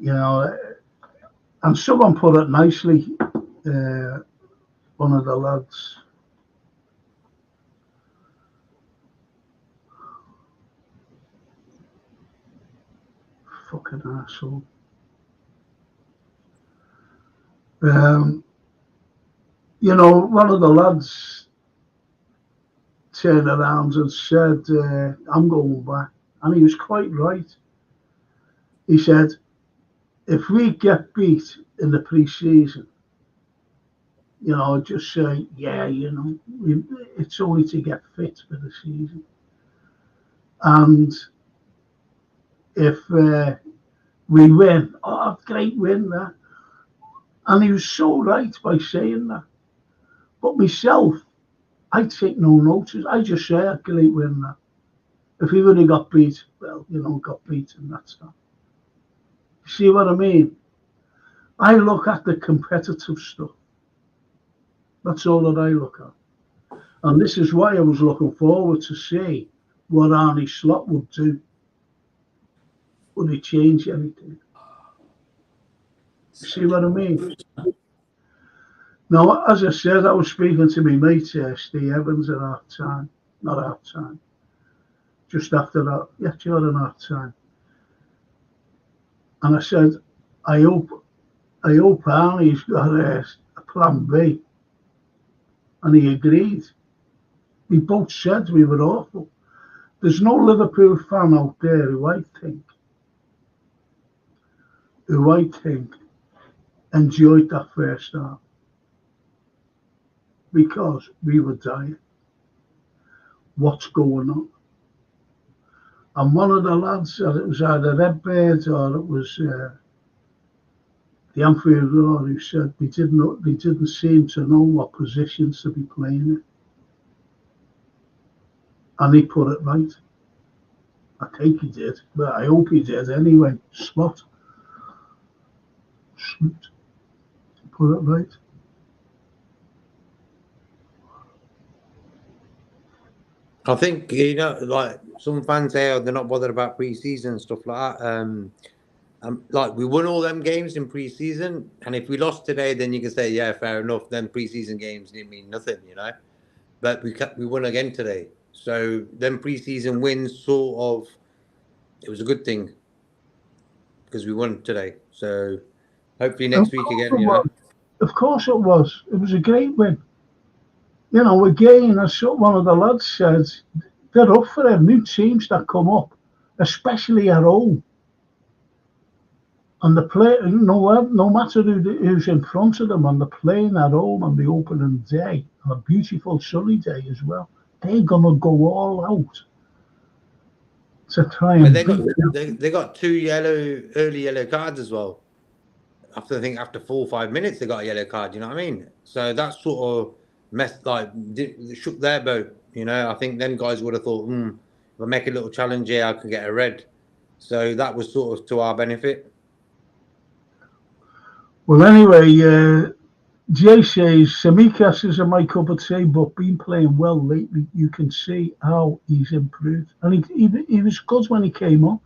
You know, and someone put it nicely. One of the lads. Fucking asshole. You know, one of the lads turned around and said, I'm going back. And he was quite right. He said, if we get beat in the pre-season, you know, just say, yeah, you know, it's only to get fit for the season. And if we win, oh, great win there. And he was so right by saying that. But myself, I take no notice. I just say, great win there. If he would have got beat, well, you know, got beat and that's that. See what I mean? I look at the competitive stuff. That's all that I look at. And this is why I was looking forward to see what Arnie Slot would do. Would he change anything? See what I mean? Now, as I said, I was speaking to my mate, Steve Evans, at half time. Not half time. Just after that. Yeah, during half time. And I said, I hope Arnie's got a plan B. And he agreed. We both said we were awful. There's no Liverpool fan out there who I think enjoyed that first half because we were dying. What's going on? And one of the lads, it was either Redbird or it was the Anfield Roar, who said they didn't seem to know what positions to be playing in. And he put it right. I think he did, but I hope he did anyway. Slot. Put it right. I think, you know, like some fans say, they're not bothered about pre-season and stuff like that. Like we won all them games in pre-season, and if we lost today, then you can say, yeah, fair enough. Then pre-season games didn't mean nothing, you know. But we won again today, so then pre-season wins sort of it was a good thing because we won today. So hopefully next week again, you know. Of course it was. It was a great win. You know, again, as one of the lads said, they're up for it. New teams that come up, especially at home. And the play, no matter who's in front of them, and they're playing at home on the opening day, on a beautiful sunny day as well, they're gonna go all out to try and they got two early yellow cards as well. After 4 or 5 minutes, they got a yellow card. You know what I mean? So that sort of shook their boat. You know, I think them guys would have thought, if I make a little challenge here, I can get a red. So that was sort of to our benefit. Well, anyway, Jay says Semikas is a my cup of tea, but been playing well lately. You can see how he's improved, and he was good when he came on,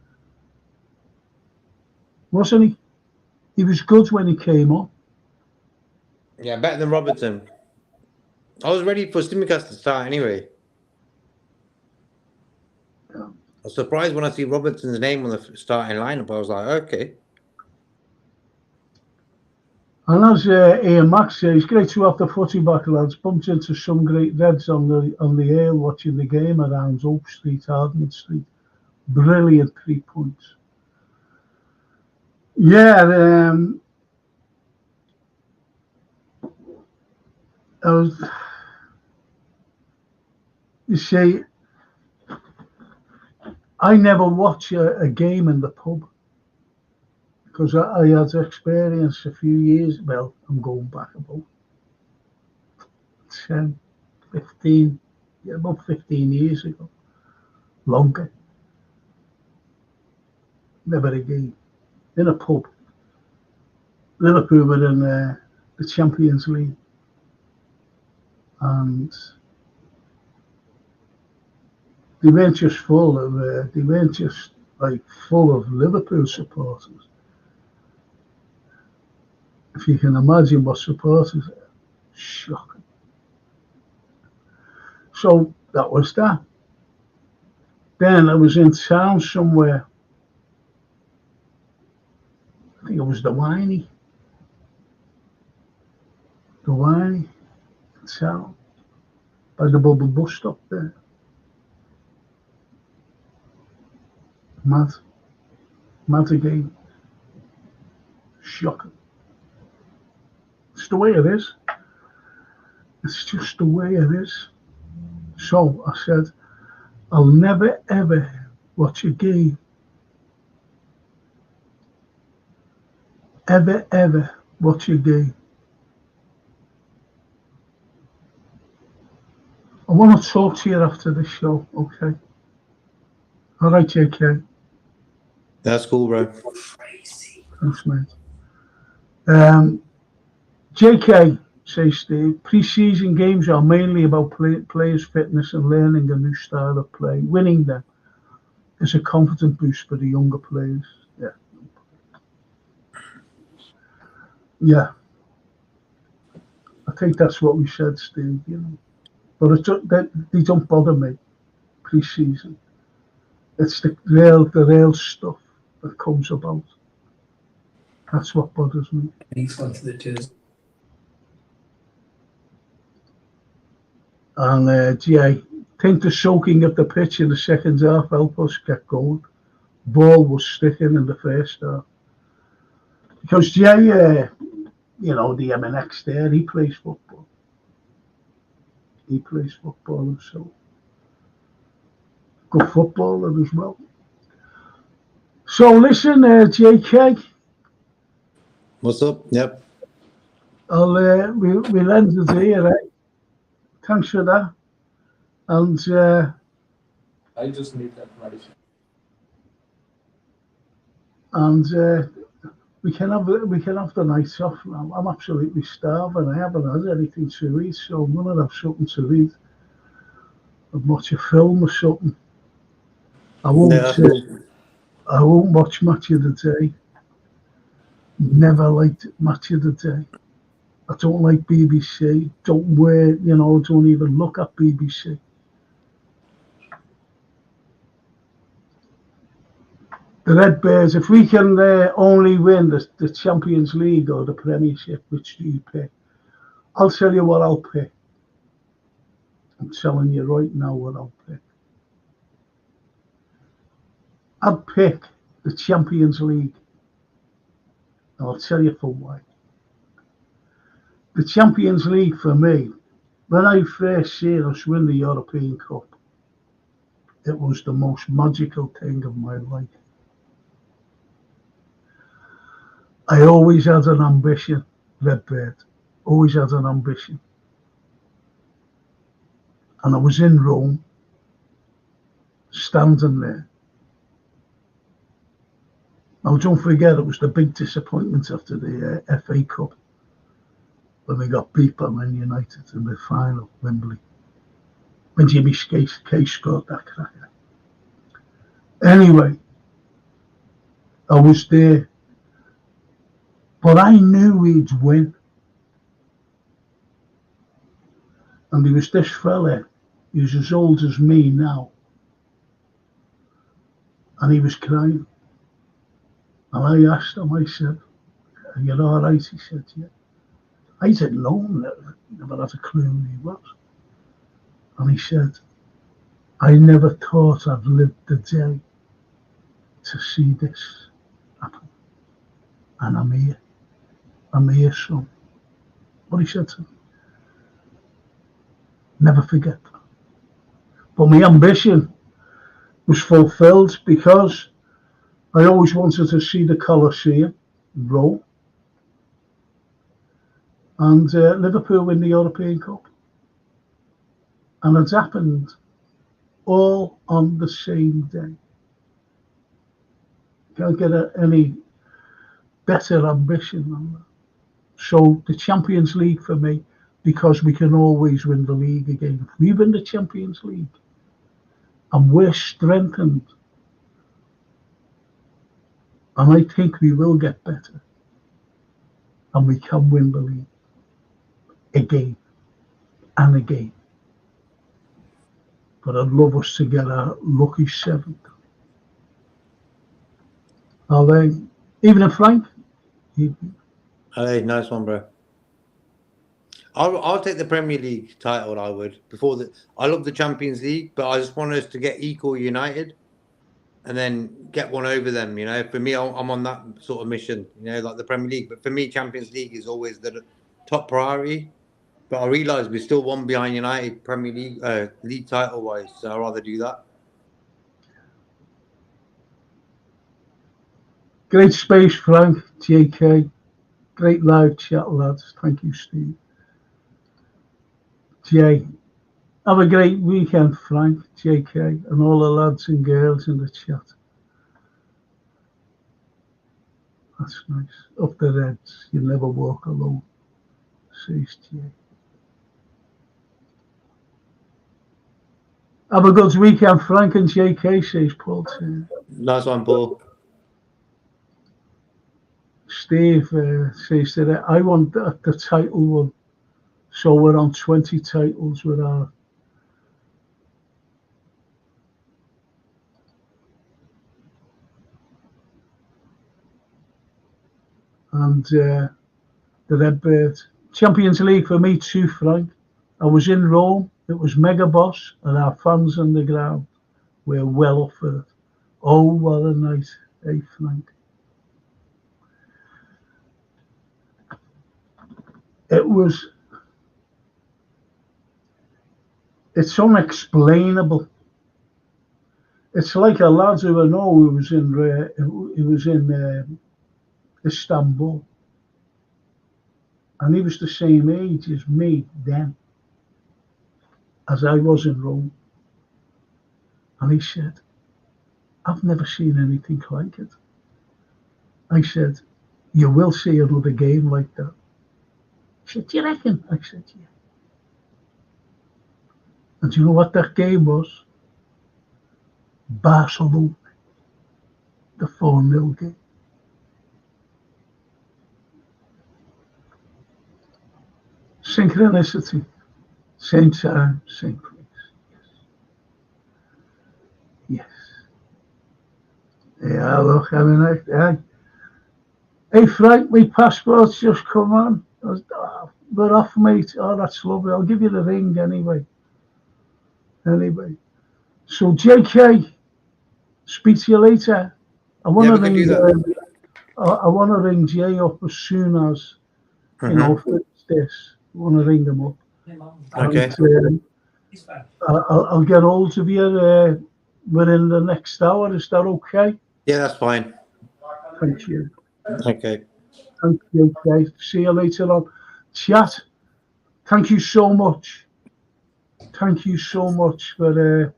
wasn't he? He was good when he came on. Yeah, better than Robertson. I was ready for Simikas to start anyway. Yeah. I was surprised when I see Robertson's name on the starting lineup. I was like, okay. And as Ian Max says, great to have the footy back, lads. Bumped into some great reds on the air watching the game around Oak Street, Hardman Street. Brilliant 3 points. Yeah, you see, I never watch a game in the pub because I had experience a few years. Well, I'm going back about 10, 15, yeah, about 15 years ago. Longer. Never a game in a pub. Liverpool were in the Champions League, and they weren't just full of, they weren't just like full of Liverpool supporters. If you can imagine what supporters are, shocking. So that was that. Then I was in town somewhere. I think it was the Winey in town, by the Bubble bus stop there. Mad again. Shocking. It's the way it is. It's just the way it is. So I said, I'll never ever watch a game. Ever watch a game. I want to talk to you after the show, okay? All right, JK. That's cool, bro. Thanks, mate. JK, says Steve, pre-season games are mainly about players' fitness and learning a new style of play. Winning them is a confidence boost for the younger players. Yeah. I think that's what we said, Steve, you know. But they don't bother me pre-season. It's the real stuff that comes about. That's what bothers me. He's gone to the Tuesday. And I think the soaking of the pitch in the second half helped us get going. Ball was sticking in the first half. Because Jay, you know, the MNX there, he plays football. He plays football himself. Good footballer as well. So listen, JK. What's up? Yep. We'll end it here, eh? Thanks for that. And I just need that right. And we can have the nights off now. I'm absolutely starving. I haven't had anything to eat, so I'm gonna have something to eat. I'll watch a film or something. I won't watch Match of the Day. Never liked Match of the Day. I don't like BBC. Don't even look at BBC. The Red Bears, if we can only win the Champions League or the Premiership, which do you pick? I'll tell you what I'll pick. I'm telling you right now what I'll pick. I'll pick the Champions League. And I'll tell you for why. The Champions League for me, when I first seen us win the European Cup, it was the most magical thing of my life. I always had an ambition, Redbird. Always had an ambition. And I was in Rome, standing there. Now, don't forget, it was the big disappointment after the FA Cup when we got beat by Man United in the final, Wembley, when Jimmy Case scored that cracker. Anyway, I was there, but I knew we'd win. And there was this fella, he was as old as me now, and he was crying. And I asked him, I said, "Are you all right?" He said, "Yeah." I didn't know him, never had a clue who he was. And he said, "I never thought I'd live the day to see this happen. And I'm here, son." What he said to me. Never forget that. But my ambition was fulfilled because I always wanted to see the Colosseum in Rome and Liverpool win the European Cup. And it's happened all on the same day. Can't get any better ambition than that. So the Champions League for me, because we can always win the league again. If we win the Champions League and we're strengthened, and I think we will get better, and we can win the league again and again. But I'd love us to get a lucky 7th. Are they? Even if Frank? Hey, nice one, bro. I'll take the Premier League title. I would I love the Champions League, but I just want us to get equal United, and then get one over them. You know, for me, I'm on that sort of mission. You know, like the Premier League. But for me, Champions League is always the top priority. But I realise we're still one behind United Premier League league title wise, so I'd rather do that. Great space, Frank, JK. Great live chat, lads. Thank you, Steve. Jay, have a great weekend, Frank, JK, and all the lads and girls in the chat. That's nice. Up the Reds, you never walk alone, says Jay. Have a good weekend, Frank and JK, says Paul. Nice one, Paul. Steve says that I want the title one. So we're on 20 titles with our. And the Redbird. Champions League for me too, Frank. I was in Rome. It was mega boss, and our fans on the ground were well up for it. Oh, what a night, hey, Frank. It's unexplainable. It's like a lad who I know who was in Istanbul, and he was the same age as me then, as I was in Rome. And he said, I've never seen anything like it. I said, you will see another game like that. He said, do you reckon? I said, yeah. And do you know what that game was? Barcelona, the 4-0 game. Synchronicity, same time, same place. Yes. Yeah, look, I mean, hey Frank, my passport's just come on. We're off, mate. Oh, that's lovely. I'll give you the ring anyway. So JK, speak to you later. I want to ring. I want to ring Jay up as soon as you know this. I want to ring them up. Okay. And, I'll get hold of you within the next hour. Is that okay? Yeah, that's fine. Thank you. Okay. Thank you, Jay. See you later on. Chat. Thank you so much. Thank you so much for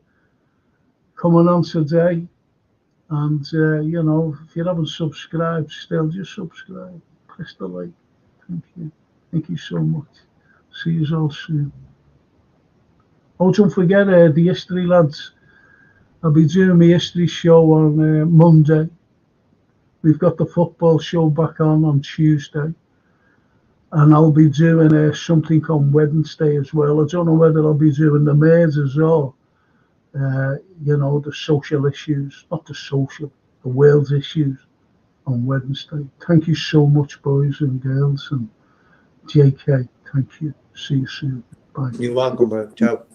coming on today. And, you know, if you haven't subscribed still, just subscribe. Press the like. Thank you. Thank you so much. See you all soon. Oh, don't forget the history, lads. I'll be doing my history show on Monday. We've got the football show back on Tuesday. And I'll be doing something on Wednesday as well. I don't know whether I'll be doing the murders or, you know, the social issues, not the social, the world's issues on Wednesday. Thank you so much, boys and girls. And JK, thank you. See you soon. Bye. You're welcome, bro. Ciao.